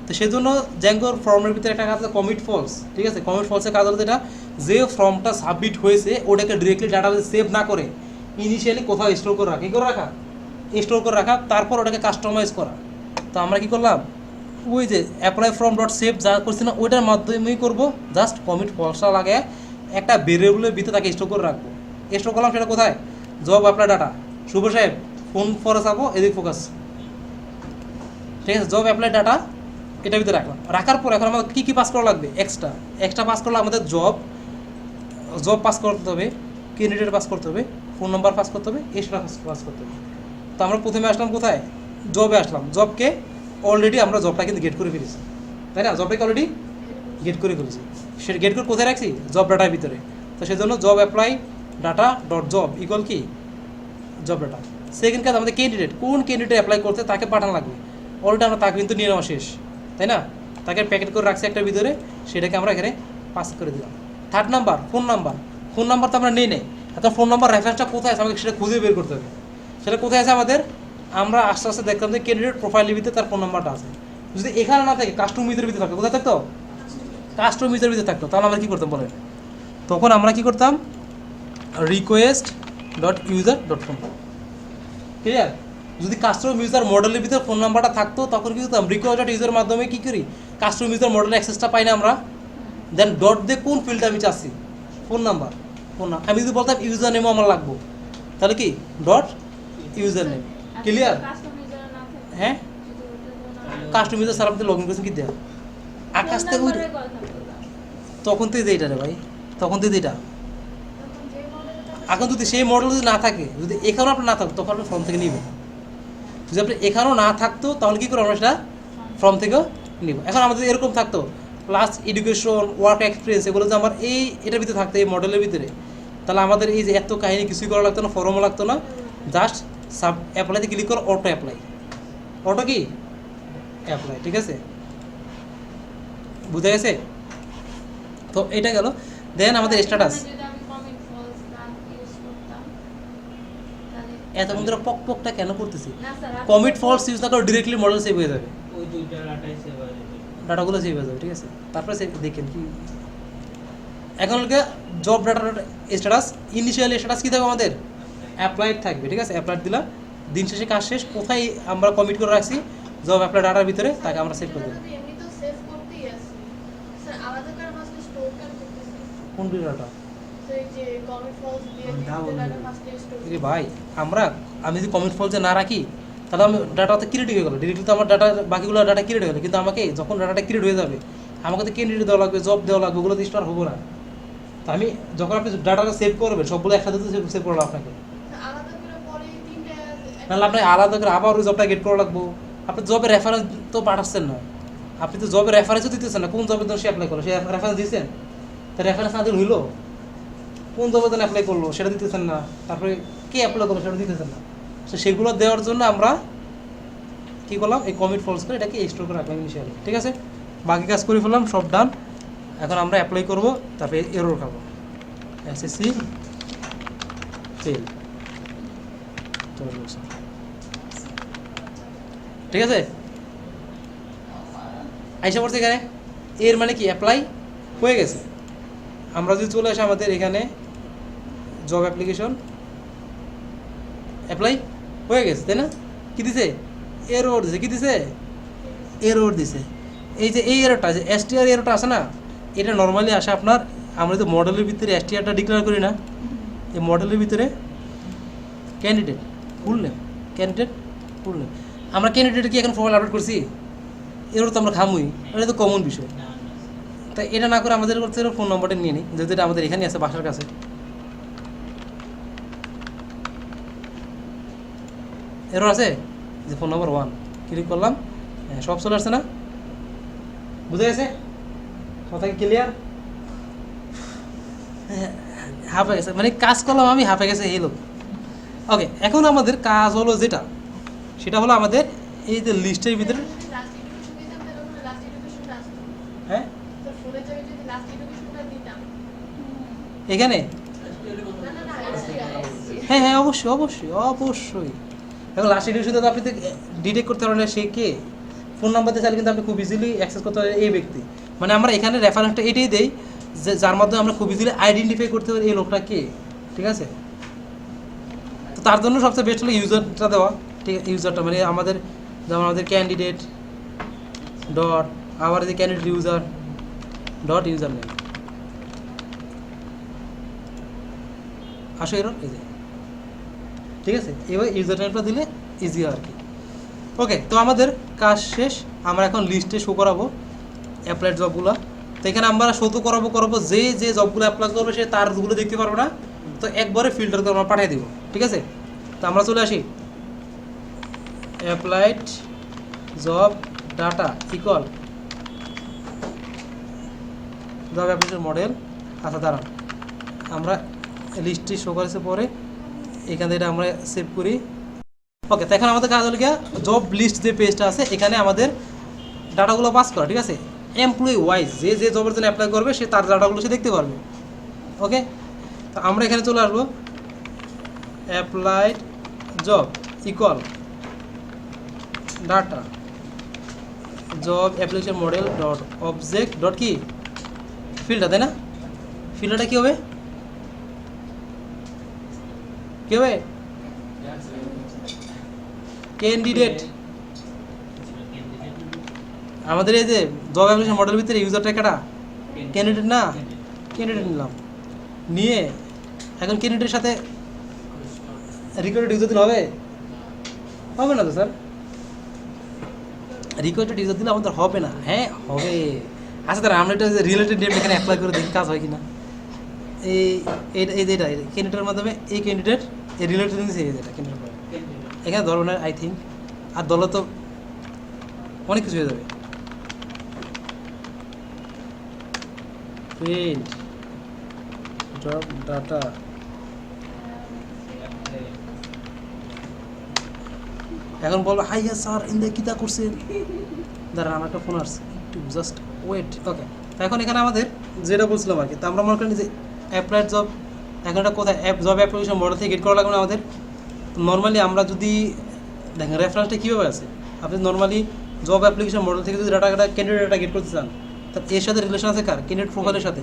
তো সেজন্য জ্যাঙ্গোর ফর্মের ভিতরে একটা কাজ আছে কমিট ফলস, ঠিক আছে। কমিট ফলসের কাজ হলো যেটা, যে ফর্মটা সাবমিট হয়েছে ওটাকে ডিরেক্টলি ডাটাবেসে সেভ না করে ইনিশিয়ালি কোথাও স্টোর করে রাখা, কী করে রাখা, স্টোর করে রাখা, তারপর ওটাকে কাস্টমাইজ করা। তো আমরা কী করলাম, ওই যে অ্যাপ্লাই ফর্ম ডট সেভ যা করছি না ওইটার মাধ্যমেই করবো, জাস্ট কমিট ফলসটা লাগে একটা ভেরিয়েবলের ভিতরে তাকে স্টোর করে রাখবো। স্টোর করলাম সেটা কোথায়, জব অ্যাপ্লাই ডাটা। শুভ সাহেব ফোন ফরে যাবো, এদিক ফোকাস, ঠিক আছে। জব অ্যাপ্লাই ডাটা এটার ভিতরে রাখলাম। রাখার পর এখন আমাদের কী কী পাস করা লাগবে, এক্সট্রা পাস করলে আমাদের জব পাস করতে হবে, ক্যান্ডিডেট পাস করতে হবে, ফোন নাম্বার পাস করতে হবে, এক্সট্রা পাস করতে হবে। তো আমরা প্রথমে আসলাম কোথায়, জবে আসলাম। জবকে অলরেডি আমরা জবটা কিন্তু গেট করে ফেলেছি, তাই না, জবটাকে অলরেডি গেট করে ফেলেছি। সেটা গেট করে কোথায় রাখছি, জব ডাটার ভিতরে। তো সেজন্য job apply data dot job equal কি জব ডাটা। সেকেন্ড কাজ আমাদের ক্যান্ডিডেট, কোন ক্যান্ডিডেট অ্যাপ্লাই করতে তাকে পাঠানো লাগবে, অলরেডি আমরা তাকে কিন্তু নিয়ে নেওয়া শেষ, তাই না, তাকে প্যাকেট করে রাখছি একটা ভিতরে, সেটাকে আমরা এখানে পাস করে দিলাম। থার্ড নাম্বার ফোন নাম্বার তো আমরা নেই এখন ফোন নাম্বার রেফারেন্সটা কোথায় আছে আমাকে সেটা খুঁজে বের করতে হবে। সেটা কোথায় আছে আমাদের, আমরা আস্তে আস্তে দেখতাম যে ক্যান্ডিডেট প্রোফাইলের ভিতরে তার ফোন নাম্বারটা আছে। যদি এখানে না থাকে কাস্টমাইজের ভিতরে থাকতো, কোথায় থাকতো, কাস্টমাইজের ভিতরে থাকতো, তাহলে আমরা কী করতাম বলেন, তখন আমরা কী করতাম, request dot user dot phone, clear. যদি কাস্টমার ইউজার মডেলের ভিতরে ফোন নাম্বারটা থাকতো তখন কী করতাম, রিকোয়েস্ট ডট ইউজার মাধ্যমে কী করি, কাস্টমার ইউজার মডেলের অ্যাক্সেসটা পাই না আমরা, দেন ডট দিয়ে কোন ফিল্ডটা আমি চাচ্ছি, ফোন নাম্বার। আমি যদি বলতাম ইউজার নেমও আমার লাগবো, তাহলে কি ডট ইউজার নেম, ক্লিয়ার। হ্যাঁ, কাস্টমার ইউজার সারা লগ ইন করেছেন কি দেওয়া আকাশ থেকে তখন তুই এইটা রে ভাই, তখন তুই এইটা। এখন যদি সেই মডেল যদি না থাকে, যদি এখানেও আপনার না থাকতো তখন আপনি ফর্ম থেকে নিবেন। যদি আপনি এখানেও না থাকতো তাহলে কী করবো, আমরা সেটা ফর্ম থেকেও নিব। এখন আমাদের এরকম থাকতো প্লাস এডুকেশন, ওয়ার্ক এক্সপিরিয়েন্স, এগুলো যে আমার এটার ভিতরে থাকতো, এই মডেলের ভিতরে, তাহলে আমাদের এই যে এত কাহিনী কিছুই করা লাগতো না, ফর্মও লাগতো না, জাস্ট সাব অ্যাপ্লাইতে ক্লিক করো, অটো অ্যাপ্লাই, অটো কি অ্যাপ্লাই, ঠিক আছে, বুঝে গেছে। তো এটা গেল। দেন আমাদের স্ট্যাটাস, এতক্ষণ ধরে পকটা কেন করতেছি, কমিট ফলস ইউজ না করে ডিরেক্টলি মডেল সেভ হয়ে যাবে, ওই দুইটা ডাটাই সেভ হয়ে যাবে, ডাটাগুলো সেভ হয়ে যাবে, ঠিক আছে। তারপরে দেখেন কি এখন জব ডাটার স্ট্যাটাস, ইনিশিয়ালি স্ট্যাটাস কী থাকবে আমাদের, অ্যাপ্লাইড থাকবে, ঠিক আছে। অ্যাপ্লাইড দিলাম, দিন শেষে কাজ শেষ, কোথায় আমরা কমিট করে রাখছি, জব অ্যাপ্লাই ডাটার ভিতরে, তাকে আমরা সেভ করে দেবো। কোন ডাটা ভাই, আমি যদি কমিট ফলসে না রাখি তাহলে আমি ডাটাতে ক্রিয়েট হয়ে গেলো, ডিরেক্টলি তো আমার ডাটা বাকিগুলো ডাটা ক্রিয়েট হয়ে গেলো, কিন্তু আমাকে যখন ডাটাটা ক্রিয়েট হয়ে যাবে আমাকে তো ক্যান্ডিডেট দেওয়া লাগবে, জব দেওয়া লাগবে, ওগুলো তো স্টার হবো না। তো আমি যখন আপনি ডাটাটা সেভ করবেন সবগুলো একসাথে তো সেভ করবো আপনাকে, নাহলে আপনাকে আলাদা করে আবার ওই জবটা গেট করা লাগবো। আপনি জবের রেফারেন্স তো পাঠাচ্ছেন না, আপনি তো জবের রেফারেন্সও দিতেছেন না, কোন জবের জন্য সে অ্যাপ্লাই করলো সে রেফারেন্স দিচ্ছেন, তা রেফারেন্স না দিলে হইলো, কোন জবের জন্য অ্যাপ্লাই করলো সেটা দিতেছেন না, তারপরে কে অ্যাপ্লাই করলো সেটা দিতেছেন না। তো সেগুলো দেওয়ার জন্য আমরা কী করলাম, এই কমিট ফলস করে এটাকে স্টোর করে রাখলাম ইনিশিয়ালি, ঠিক আছে। বাকি কাজ করে ফেললাম, সব ডান। এখন আমরা অ্যাপ্লাই করবো, তারপরে এরর খাবো, এসএসসি ফেল, ঠিক আছে। আইসা পড়ছে এখানে, এর মানে কি অ্যাপ্লাই হয়ে গেছে। আমরা যদি চলে আসি আমাদের এখানে জব অ্যাপ্লিকেশন, অ্যাপ্লাই হয়ে গেছে, তাই না? কী দিছে? এরর দিছে। কী দিছে? এরর দিছে। এই যে এই এররটা, যে এসটিআর এররটা আছে না, এটা নর্মালি আসে আপনার, আমরা তো মডেলের ভিতরে এসটিআরটা ডিক্লেয়ার করি না, এই মডেলের ভিতরে candidate full name, candidate full name. আমরা ক্যান্ডিডেট কি এখন প্রোফাইল আপলোড করছি? এরর তো আমরা খামুই, এটা তো কমন বিষয়। তাই এটা না করে আমাদের করতে ফোন নম্বরটা নিয়ে নিই, যেহেতু এটা আমাদের এখানে আছে বাসার কাছে। এরর আছে যে ফোন নম্বর 1 ক্লিক করলাম, হ্যাঁ সব চলে আসছে না? বুঝে গেছে কথা কি ক্লিয়ার? হাফে গেছে, মানে কাজ করলাম আমি, হাফে গেছে এই লোক। ওকে, এখন আমাদের কাজ হলো যেটা, সেটা হলো আমাদের এই যে লিস্টের ভিতরে, হ্যাঁ এখানে, হ্যাঁ হ্যাঁ অবশ্যই অবশ্যই অবশ্যই। এখন লাস্ট এডিশনে তো আপনি তো ডিটেক্ট করতে পারবেন সে কে, ফোন নাম্বার দিয়ে চাইলে কিন্তু আপনি খুব ইজিলি অ্যাক্সেস করতে পারেন এই ব্যক্তি। মানে আমরা এখানে রেফারেন্সটা এটাই দেই যে যার মাধ্যমে আমরা খুব ইজিলি আইডেন্টিফাই করতে পারি এই লোকটা কে, ঠিক আছে। তো তার জন্য সবচেয়ে বেস্ট হলো ইউজারটা দেওয়া, ঠিক আছে। ইউজারটা মানে আমাদের, যেমন আমাদের ক্যান্ডিডেট ডট, আবার যে candidate user dot user name, আসো এরর এই যে, ঠিক আছে। এবার ইউজার নেমটা দিলে ইজি আর কি। ওকে, তো আমাদের কাজ শেষ। আমরা এখন লিস্টে শো করাবো অ্যাপ্লাইড জবগুলো। তো এখানে আমরা শো তো করাবো যে যে জবগুলো অ্যাপ্লাই করবে সে তারগুলো দেখতে পারবো না, তো একবারে ফিল্টার করে আমরা পাঠিয়ে দিব, ঠিক আছে। তো আমরা চলে আসি applied job data equal job application model. আচ্ছা দাঁড়ান, আমরা লিস্টটি শো করেছে পরে, এখান থেকে আমরা সেভ করি। ওকে, তো এখন আমাদের কাজ হলো গিয়ে জব লিস্ট যে পেজটা আছে এখানে আমাদের ডাটাগুলো পাস করা, ঠিক আছে। এমপ্লয়ি ওয়াইজ যে যে জবের জন্য অ্যাপ্লাই করবে সে তার ডাটাগুলো সে দেখতে পারবে। ওকে, তো আমরা এখানে চলে আসবো applied job equal data job application model dot object dot কি ফিল্টার, তাই না? ফিল্টারটা কী হবে, কী হবে? ক্যান্ডিডেট। আমাদের এই যে জব অ্যাপ্লিকেশন মডেলের ভিতরে ইউজারটা কাটা ক্যান্ডিডেট না, ক্যান্ডিডেট নিলাম, নিয়ে এখন ক্যান্ডিডেটের সাথে রিকোয়ার্ড ইউজার দিলে হবে? হবে না তো স্যার, রিকোয়ার্ড ইউজার দিলে আমাদের হবে না। হ্যাঁ হবে। আচ্ছা তাহলে আমরা একটা রিলেটেড নেম এখানে অ্যাপ্লাই করে দেখি কাজ হয় কি না। এই যেটা ক্যান্ডিডেটের মাধ্যমে এই ক্যান্ডিডেট এই রিলেটেড দিয়েছে, এই যেটা ক্যান্ডিডেট এখানে ধরনের আই থিঙ্ক, আর দলে তো অনেক কিছু হয়ে যাবে। প্রিন্ট জব ডাটা, এখন বলবো হাইয়া স্যার ইন্দা কিতা করছেন, দাঁড়ান আমার একটা ফোন আসছে, একটু জাস্ট ওয়েট। ওকে, তো এখন এখানে আমাদের যেটা বলছিলাম আর কি, তো আমরা মনে করি যে অ্যাপ্লাইড জব, এখন এটা কোথায় জব অ্যাপ্লিকেশন মডেল থেকে গেট করা লাগবে না আমাদের। নর্মালি আমরা যদি দেখেন রেফারেন্সটা কীভাবে আছে, আপনি নর্মালি জব অ্যাপ্লিকেশন মডেল থেকে যদি ডাটা ক্যান্ডিডেট ডাটা গেট করতে চান, তাহলে এর সাথে রিলেশন আছে কার, ক্যান্ডিডেট প্রোফাইলের সাথে।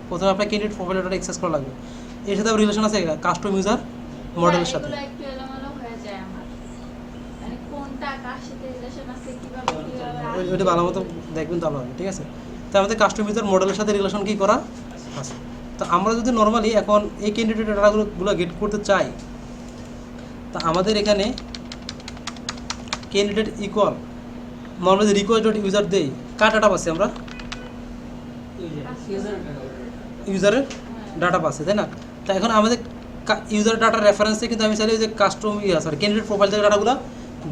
প্রথমে আপনার ক্যান্ডিডেট প্রোফাইলের ডাটা অ্যাক্সেস করা লাগবে, এর সাথে রিলেশন আছে কাস্টম ইউজার মডেলের সাথে। ওইটা ভালো মতো দেখবেন তাহলে হবে, ঠিক আছে। তো আমাদের কাস্টম ইউজার মডেলের সাথে রিলেশন কী করা আছে। তো আমরা যদি নর্মালি এখন এই ক্যান্ডিডেট ডাটাগুলো গেট করতে চাই, তা আমাদের এখানে candidate equal normally request dot user দেই, কার ডাটা পাচ্ছি আমরা? ইউজারের ডাটা পাচ্ছে, তাই না? তা এখন আমাদের ইউজার ডাটা রেফারেন্সে কিন্তু আমি চাইলে যে কাস্টম ক্যান্ডিডেট প্রোফাইল থেকে ডাটাগুলো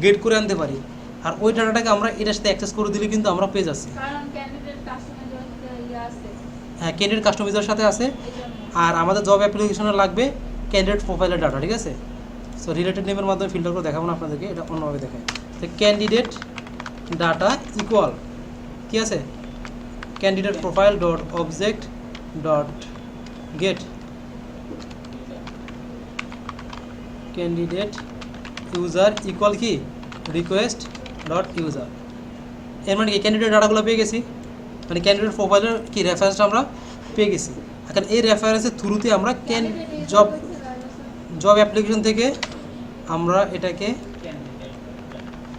গেট করে আনতে পারি, আর ওই ডাটাটাকে আমরা এটার সাথে অ্যাক্সেস করে দিলে কিন্তু আমরা পেয়ে যাচ্ছি। কারণ ক্যান্ডিডেট কাস্টমাইজার আছে হ্যাঁ, ক্যান্ডিডেট কাস্টমাইজার সাথে আছে, এজন্য আর আমাদের জব অ্যাপ্লিকেশনে লাগবে ক্যান্ডিডেট প্রোফাইলের ডাটা, ঠিক আছে? সো রিলেটেড নেমের মাধ্যমে ফিল্টার করে দেখাবো না আপনাদেরকে, এটা অন্যভাবে দেখায়। তো ক্যান্ডিডেট ডাটা ইকুয়াল কি আছে? Candidate profile dot object dot gate candidate user equal কি রিকোয়েস্ট ডট ইউজার। এর মানে কি ক্যান্ডিডেট ডাটাগুলো পেয়ে গেছি, মানে ক্যান্ডিডেট প্রোফাইলের কি রেফারেন্সটা আমরা পেয়ে গেছি। এখন এই রেফারেন্সের থ্রুতে আমরা জব অ্যাপ্লিকেশন থেকে আমরা এটাকে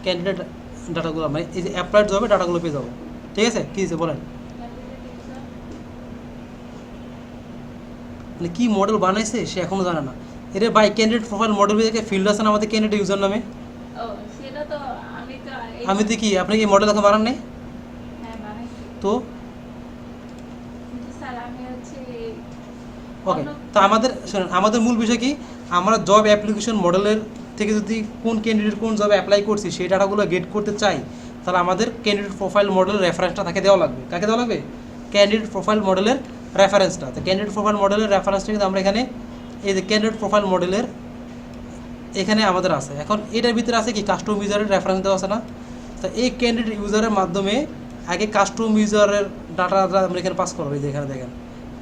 ক্যান্ডিডেট ডাটাগুলো মানে এই যে অ্যাপ্লাইড জবে ডাটাগুলো পেয়ে যাবো, ঠিক আছে? কী হয়েছে বলেন, মানে কী মডেল বানাইছে সে এখনও জানে না। এর বাই ক্যান্ডিডেট প্রোফাইল মডেল থেকে ফিল্ড আছে না আমাদের ক্যান্ডিডেট ইউজার নামে। ও সেটা তো আমি তো কি আপনি কি মডেল এখন বানান নেই হ্যাঁ বানাইছি, তো? কিন্তু স্যার আমি হচ্ছে ওকে, তো আমাদের শুনুন, আমাদের মূল বিষয় কি, আমরা জব অ্যাপ্লিকেশন মডেলের থেকে যদি কোন ক্যান্ডিডেট কোন জবে অ্যাপ্লাই করছি সেই ডাটাগুলো গেট করতে চাই, তাহলে আমাদের ক্যান্ডিডেট প্রোফাইল মডেলের রেফারেন্সটা তাকে দেওয়া লাগবে। কাকে দেওয়া লাগবে? ক্যান্ডিডেট প্রোফাইল মডেলের রেফারেন্সটা। তো ক্যান্ডিডেট প্রোফাইল মডেলের রেফারেন্সটা কিন্তু আমরা এখানে এই যে ক্যান্ডিডেট প্রোফাইল মডেলের এখানে আমাদের আছে। এখন এটার ভিতরে আছে কি কাস্টম ইউজারের রেফারেন্স দেওয়া আছে না? তো এই ক্যান্ডিডেট ইউজারের মাধ্যমে আগে কাস্টম ইউজারের ডাটাটা আমরা এখানে পাস করবো। এই যে এখানে দেখেন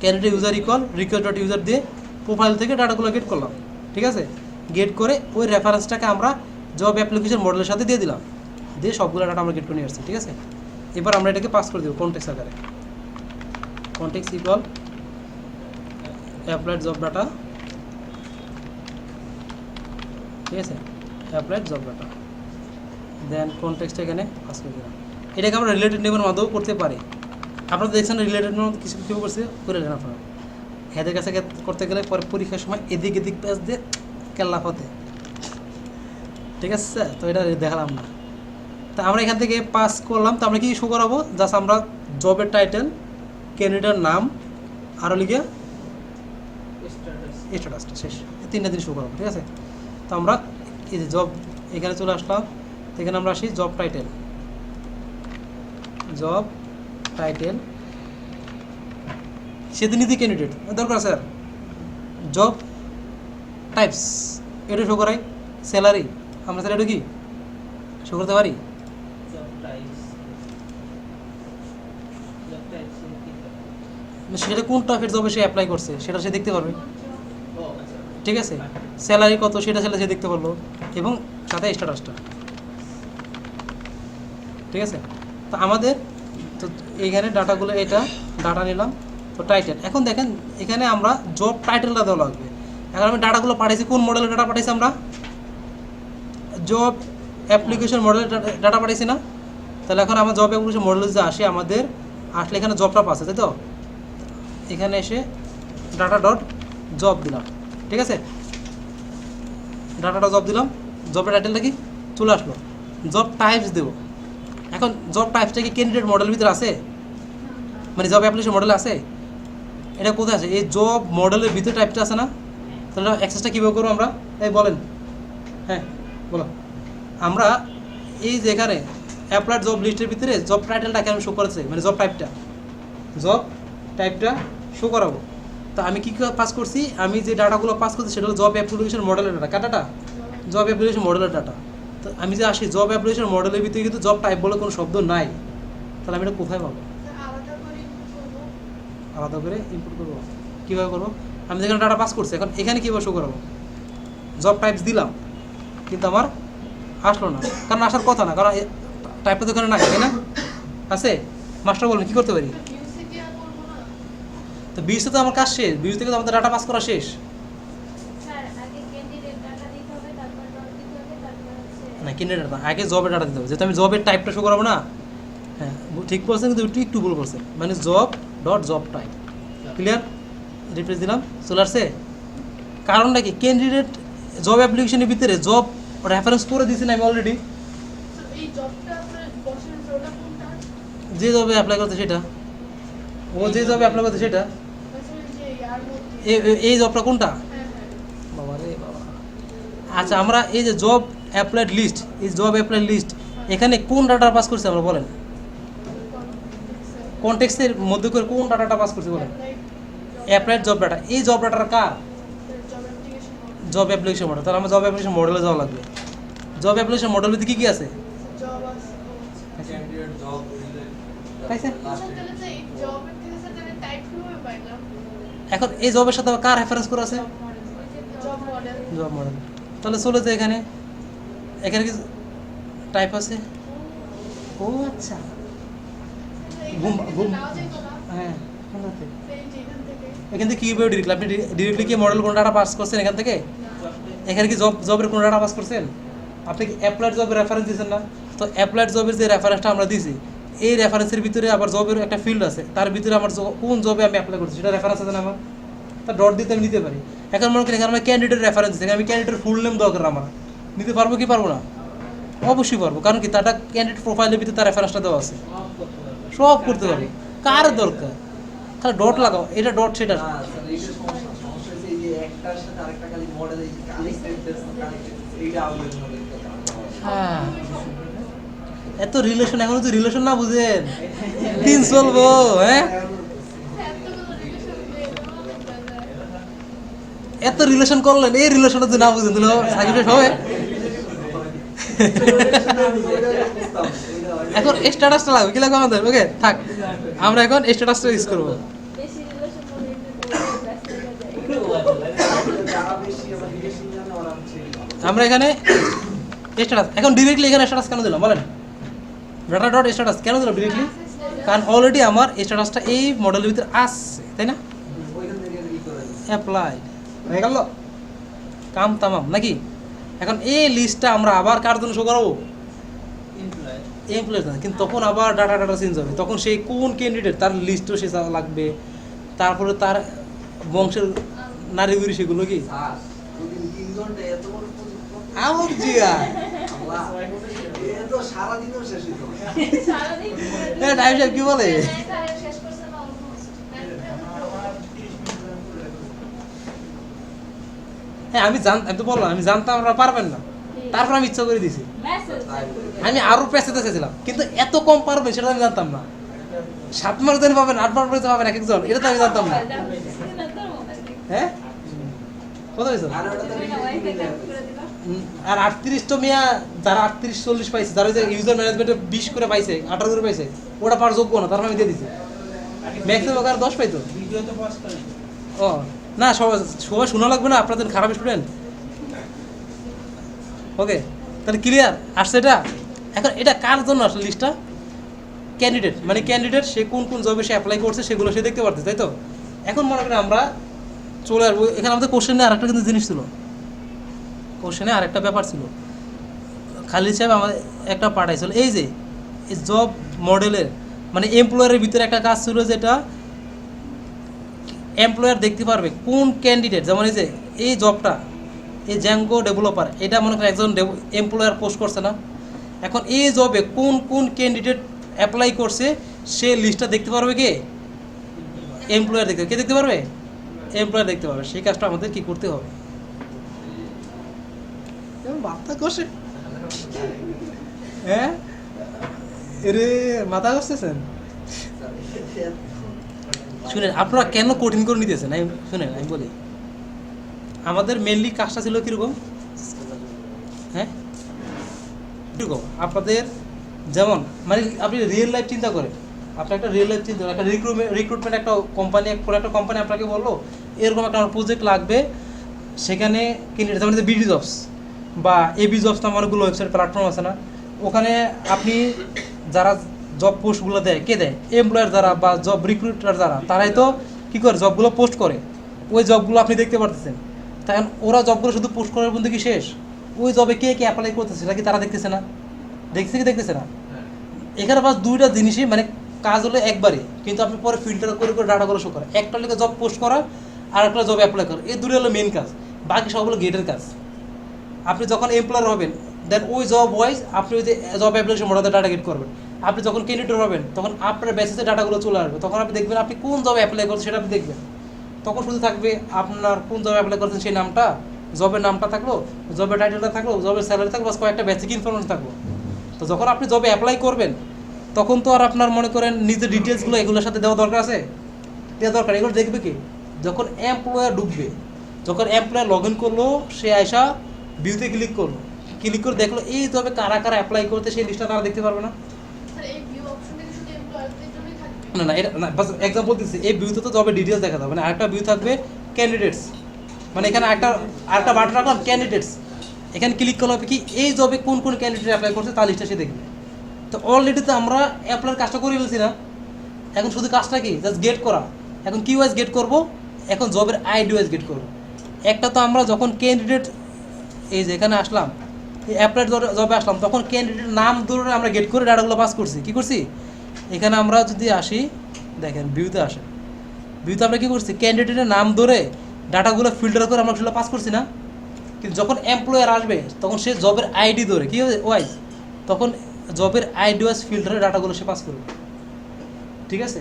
candidate user equal request dot user দিয়ে প্রোফাইল থেকে ডাটাগুলো গেট করলাম, ঠিক আছে? গেট করে ওই রেফারেন্সটাকে আমরা জব অ্যাপ্লিকেশন মডেলের সাথে দিয়ে দিলাম, দিয়ে সবগুলো ডাটা আমরা গেট করে নিয়ে আসছি, ঠিক আছে? এবার আমরা এটাকে পাস করে দেবো কনটেক্সট আকারে। Context equal applied job data, ঠিক আছে? অ্যাপ্লাইড জব ডাটা দেন কনটেক্সট এখানে পাস করে দিলাম। এটাকে আমরা রিলেটেড নেমের মাধ্যমেও করতে পারি। আপনারা দেখছেন রিলেটেড নেম কিছু কেউ করছে করে নেন আপনারা। এদের কাছে করতে গেলে পরে পরীক্ষার সময় এদিক এদিক প্যাচ দিয়ে কেল্লা হতে, ঠিক আছে? তো এটা দেখালাম না। তা আমরা এখান থেকে পাস করলাম, তো আমরা কি শো করাবো? জাস্ট আমরা জবের টাইটেল, ক্যান্ডিডেটের নাম, আরও লিখে স্ট্যাটাসটা শেষ, এই তিনটা দিন শো করাবো, ঠিক আছে? তো আমরা এই যে জব এখানে চলে আসলাম, তো এখানে আমরা আসি জব টাইটেল, জব টাইটেল সেদিনই ক্যান্ডিডেট দরকার স্যার। জব টাইপস এটা শো করাই, স্যালারি আমরা স্যার এটা কি শো করতে পারি? সেটা কোন টাইপের জবে সে অ্যাপ্লাই করছে সেটা সে দেখতে পারবে, ঠিক আছে? স্যালারি কত সেটা সে দেখতে পারলো, এবং সাথে স্ট্যাটাসটা, ঠিক আছে? তো আমাদের তো এইখানে ডাটাগুলো এটা ডাটা নিলাম, তো টাইটেল। এখন দেখেন এখানে আমরা জব টাইটেলটা দেওয়া লাগবে। এখন আমি ডাটাগুলো পাঠাইছি, কোন মডেলের ডাটা পাঠাইছি? আমরা জব অ্যাপ্লিকেশন মডেলের ডাটা পাঠাইছি না? তাহলে এখন আমার জব অ্যাপ্লিকেশন মডেলে যে আসে আমাদের আসলে এখানে জবটা পাচ্ছে, তাই তো? এখানে এসে ডাটা ডট জব দিলাম, ঠিক আছে? ডাটাটা জব দিলাম, জবের টাইটেলটা কি চলে আসলো। জব টাইপস দেবো। এখন জব টাইপসটা কি ক্যান্ডিডেট মডেলের ভিতরে আছে, মানে জব অ্যাপ্লিকেশন মডেলে আছে? এটা কোথায় আছে? এই জব মডেলের ভিতরে টাইপটা আছে না? তাহলে অ্যাক্সেসটা কীভাবে করবো আমরা? এই বলেন, হ্যাঁ বলো। আমরা এই যে এখানে অ্যাপ্লাইড জব লিস্টের ভিতরে জব টাইটেলটাকে আমি শো করেছি, মানে জব টাইপটা শো করাবো। তো আমি কী পাস করছি? আমি যে ডাটাগুলো পাস করছি সেটা হলো জব অ্যাপ্লিকেশন মডেলের ডাটা। কার ডাটা? জব অ্যাপ্লিকেশন মডেলের ডাটা। তো আমি যে আসি জব অ্যাপ্লিকেশন মডেলের ভিতরে কিন্তু জব টাইপ বলে কোনো শব্দ নাই, তাহলে আমি এটা কোথায় পাবো? আলাদা করে ইম্পোর্ট করবো। কীভাবে করবো? আমি যেখানে ডাটা পাস করছি এখন এখানে কীভাবে শো করাবো? জব টাইপস দিলাম কিন্তু আমার আসলো না, কারণ আসার কথা না, কারণ টাইপটা তো এখানে নাই, তাই না? আছে? মাস্টার বলবেন কী করতে পারি? তো বিউসে তো আমার কাজ শেষ, বিউস থেকে তো আমাদের ডাটা পাস করা শেষ। না ক্যান্ডিডেট না, আগে জবের ডাটা দিতে হবে, যেহেতু আমি জবের টাইপটা শো করাবো না। হ্যাঁ ঠিক বলছেন, কিন্তু একটু ভুল করছেন, মানে job dot job type. Clear? Replace দিলাম, চলে আসছে। কারণটা কি? ক্যান্ডিডেট জব অ্যাপ্লিকেশনের ভিতরে জব রেফারেন্স করে দিয়েছি না আমি অলরেডি, এই জবটা আপনার বসের জবটা কোনটা? যে জবে অ্যাপ্লাই করতে সেটা, ও যে জবে অ্যাপ্লাই করতে সেটা। আসলে যে ইয়ার মধ্যে এই জবটা কোনটা? হ্যাঁ হ্যাঁ বাবা রে বাবা। আচ্ছা, আমরা এই যে জব অ্যাপ্লাইড লিস্ট, এই জব অ্যাপ্লাইড লিস্ট, এখানে কোন ডাটা পাস করছে আমরা বলেন? কনটেক্সটের মধ্যে করে কোন ডাটাটা পাস করছে বলেন? Applied job data. এই জব ডাটার কার? Job application job application model. তাহলে আমার জব অ্যাপ্লিকেশন মডেলে যাওয়া লাগবে। জব অ্যাপ্লিকেশন মডেল ভিতরে কী কী আছে? জব আছে। ক্যান্ডিডেট জব পাইছে? তাহলে তো এই জব অ্যাপ্লিকেশন তাহলে টাইপ কিভাবে পাইলাম? এখন এই জবের সাথে আবার কার রেফারেন্স করা আছে? Job model. Job model. তাহলে চলে যায় এখানে, এখানে কি টাইপ আছে? ও আচ্ছা, ঘুম। নাও যাইতো না। হ্যাঁ, কোথা থেকে? সেই যে এখান থেকে। এখান থেকে কীভাবে ডিরেক্টলি আপনি ডিরেক্টলি কি মডেল কোন ডাটা পাস করছেন এখান থেকে? এখানে কি জবের কোন ডাটা পাস করছেন? আপনি কি অ্যাপ্লাইড জবের রেফারেন্স দিয়েছেন না? তো অ্যাপ্লাইড জবের যে রেফারেন্সটা আমরা দিয়েছি, এই রেফারেন্সের ভিতরে আবার জবের একটা ফিল্ড আছে, তার ভিতরে আমার কোন জবে আমি অ্যাপ্লাই করছি সেটা রেফারেন্স আছে না আমার? তা ডট দিতে আমি নিতে পারি। এখন মনে করি এখানে আমার ক্যান্ডিডেট রেফারেন্স দিচ্ছি, আমি ক্যান্ডিডেটের ফুল নেম দরকার আমার, নিতে পারবো কি পারবো না? অবশ্যই পারবো, কারণ কি তারটা ক্যান্ডিডেট প্রোফাইলের ভিতরে তার রেফারেন্সটা দেওয়া আছে, সব করতে পারবো। কার দরকার? খালি ডট লাগাও, এটা ডট সেটা। না স্যার এইটা সমস্যা হচ্ছে এই যে একটার সাথে আরেকটা খালি মডেল এই কানেক্টেড এইটা আউটলাইন হবে। হ্যাঁ, এত রিলেশন, এখনো তো রিলেশন না বুঝেন, দিন চলবো। হ্যাঁ, এতগুলো রিলেশন দিয়ে এত রিলেশন করলেন, এই রিলেশনটা যদি না বুঝেন তাহলে সাকিব হবে। এখন স্ট্যাটাসটা লাগবে, কি লাগবে আমাদের? ওকে থাক, আমরা এখন স্ট্যাটাসটা ইউজ করবো। বেশি রিলেশন করে ব্যস্ত হয়ে যায়। যারা বেশি আমার রিলেশন জানে ওরা হচ্ছে আমরা এখানে স্ট্যাটাস, এখন ডিরেক্টলি এখানে স্ট্যাটাস কেন দিলাম বলেন? ডাটা ডট স্ট্যাটাস কেন দিলাম ডিরেক্টলি? কারণ অলরেডি আমার স্ট্যাটাসটা এই মডেলের ভিতরে আসছে, তাই না? ওইখান থেকে ই করে অ্যাপ্লাই হয়ে গেল, কাম তামাম নাকি? এখন এই লিস্টটা আমরা আবার কার জন্য শো করাবো? এমপ্লয়ের জন্য। কিন্তু তখন আবার ডাটা চেঞ্জ হবে, তখন সেই কোন ক্যান্ডিডেট তার লিস্টও সে লাগবে, তারপরে তার বংশের নারীগুড়ি সেগুলো কি স্যার প্রতিদিন 3 ঘন্টা এত বড় প্রজেক্ট আমার জিয়া আল্লাহ এ তো সারা দিনও শেষ হইতো না। সারাদিন টাইম সাহেব কি বলে? শেষ করছে না অলমোস্ট। হ্যাঁ, আমি তো বললাম আমি জানতাম আপনারা পারবেন না, তারপর আমি ইচ্ছা করে দিছি। মেসেজ আমি আরো পেছাতে চাইছিলাম, কিন্তু এত কম পারবে সেটা আমি জানতাম না। 7 মার্ক দিন পাবেন, 8 মার্ক দিতে পাবেন এক একজন, এটা তো আমি জানতাম না। হ্যাঁ, কত হয়েছে? আর ওটা তো আর 38 তো মিয়া, যারা 38-40 পাইছে, যারা ইউজার ম্যানেজমেন্টে 20 করে পাইছে, 18 করে পাইছে, ওটা পার যোগ্য না, তারপর আমি দিয়ে দিছি। ম্যাক্সিমাম আর 10 পাইতো। ও না, সবাই শোনা লাগবে না, আপনাদের খারাপ স্টুডেন্ট। ওকে, তাহলে ক্লিয়ার আসছে এটা? এখন এটা কার জন্য আসলে লিস্টটা? ক্যান্ডিডেট, মানে ক্যান্ডিডেট সে কোন কোন জবে সে অ্যাপ্লাই করছে সেগুলো সে দেখতে পারতেছে, তাই তো? এখন মনে করি আমরা চলে আসবো এখানে, আমাদের কোশ্চেনে আরেকটা কিন্তু জিনিস ছিল, কোশ্চেনে আরেকটা ব্যাপার ছিল। খালিদ সাহেব আমাদের একটা পাঠাইছিল, এই যে জব মডেলের মানে এমপ্লয়ারের ভিতরে একটা কাজ ছিল, যেটা এমপ্লয়ার দেখতে পারবে কোন ক্যান্ডিডেট, যেমন এই যে এই জবটা, এই জ্যাঙ্গো ডেভেলপার, এটা মনে করেন একজন এমপ্লয়ার পোস্ট করছে না, এখন এই জবে কোন কোন ক্যান্ডিডেট অ্যাপ্লাই করছে সে লিস্টটা দেখতে পারবে কে? এমপ্লয়ার দেখতে, কে দেখতে পারবে? এমপ্লয়ার দেখতে পারবে। সেই কাজটা আমাদের কি করতে হবে? মাথা কষে, হ্যাঁ এরে মাথা কষতেছেন। শুনেন, আপনারা কেন কঠিন করে নিতেছেন? শুনেন আমি বলি, আমাদের মেনলি কাজটা ছিল কীরকম? হ্যাঁ, কীরকম আপনাদের, যেমন মানে আপনি রিয়েল লাইফ চিন্তা করেন, আপনি একটা রিয়েল লাইফ চিন্তা করেন, একটা রিক্রুটমেন্ট একটা কোম্পানি, একটা কোম্পানি আপনাকে বললো এরকম একটা আমার প্রজেক্ট লাগবে, সেখানে কিনে, যেমন বিডি জবস বা এবি জবস নামে অনেকগুলো ওয়েবসাইট প্ল্যাটফর্ম আছে না, ওখানে আপনি যারা জব পোস্টগুলো দেয়, কে দেয়? এমপ্লয়ার যারা বা জব রিক্রুটার যারা, তারাই তো কী করে জবগুলো পোস্ট করে, ওই জবগুলো আপনি দেখতে পারতেছেন। তাই ওরা জবগুলো শুধু পোস্ট করার মধ্যে কি শেষ? ওই জবে কে কে অ্যাপ্লাই করতেছে সেটা কি তারা দেখতেছে না? দেখছে কি দেখতেছে না? এখানে বাস দুইটা জিনিসই, মানে কাজ হলো একবারই, কিন্তু আপনি পরে ফিল্টার করে করে ডাটাগুলো শো করা, একটা লিখে জব পোস্ট করা আর একটা জব অ্যাপ্লাই করা, এই দুটো হলো মেন কাজ, বাকি সব হলো গেটের কাজ। আপনি যখন এমপ্লয়ার হবেন, দেন ওই জব ওয়াইজ আপনি ওই যে জব অ্যাপ্লিকেশন মোডাতে ডাটা গেট করবেন। আপনি যখন ক্যান্ডিডেট হবেন তখন আপনার বেসিসে ডাটাগুলো চলে আসবে, তখন আপনি দেখবেন আপনি কোন জবে অ্যাপ্লাই করছেন সেটা আপনি দেখবেন। তখন শুধু থাকবে আপনার কোন জবে অ্যাপ্লাই করছেন সেই নামটা, জবের নামটা থাকলো, জবের টাইটেলটা থাকলো, জবের স্যালারি থাকলো, বাস কয়েকটা বেসিক ইনফরমেশন থাকলো। তো যখন আপনি জবে অ্যাপ্লাই করবেন তখন তো আর আপনার মনে করেন নিজের ডিটেলসগুলো এগুলোর সাথে দেওয়া দরকার আছে, দেওয়া দরকার। এগুলো দেখবে কি যখন এমপ্লয়ার ঢুকবে, যখন এমপ্লয়ার লগ ইন করলো, সে আয়সা ভিউতে ক্লিক করলো, ক্লিক করে দেখলো এই জবে কারা কারা অ্যাপ্লাই করতে, সেই লিস্টটা তারা দেখতে পারবে না। স্যার এই ভিউ অপশনটা কি শুধু এমপ্লয়ারদের জন্যই থাকবে? না না, এটা না, বাস এক্সাম্পল দিচ্ছি। এই ভিউতে তো জবের ডিটেলস দেখা যাবে, মানে আরেকটা ভিউ থাকবে ক্যান্ডিডেটস, মানে এখানে আরেকটা বাটন রাখলাম ক্যান্ডিডেটস। এখানে ক্লিক করলে হবে কি এই জবে কোন কোন ক্যান্ডিডেট অ্যাপ্লাই করছে তার লিস্টটা সে দেখবে। তো অলরেডি তো আমরা অ্যাপ্লাইয়ের কাজটা করে ফেলছি না, এখন শুধু কাজটা কি জাস্ট গেট করা। এখন কি ওয়াইজ গেট করব, এখন জবের আইডি ওয়াইজ গেট করব। একটা তো আমরা যখন ক্যান্ডিডেট এই যে এখানে আসলাম, অ্যাপ্লাইড জবে আসলাম, তখন ক্যান্ডিডেট নাম ধরে আমরা গেট করে ডাটাগুলো পাস করছি। কি করছি, এখানে আমরা যদি আসি, দেখেন ভিউতে আসে, ভিউতে আমরা কী করছি, ক্যান্ডিডেটের নাম ধরে ডাটাগুলো ফিল্টার করে আমরা সেগুলো পাস করছি না। কিন্তু যখন এমপ্লয়ার আসবে তখন সে জবের আইডি ধরে কী ওয়াইজ, তখন জবের আইডি ওয়াইজ ফিল্টারে ডাটাগুলো সে পাস করবে। ঠিক আছে,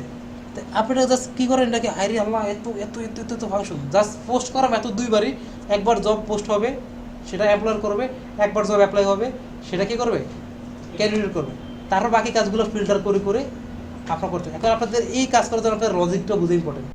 তো আপনারা জাস্ট কী করেন এটাকে, আরে আল্লাহ এত এত এত এত এত ফাংশন, জাস্ট পোস্ট করা এত দুইবারই, একবার জব পোস্ট হবে সেটা এমপ্লয়ার করবে, একবার জব অ্যাপ্লাই হবে সেটা কী করবে, ক্যান্ডিডেট করবে। তারপর বাকি কাজগুলো ফিল্টার করে করে আপনার করতে। এখন আপনাদের এই কাজ করার জন্য আপনাদের লজিকটা বুঝে ইম্পর্টেন্ট।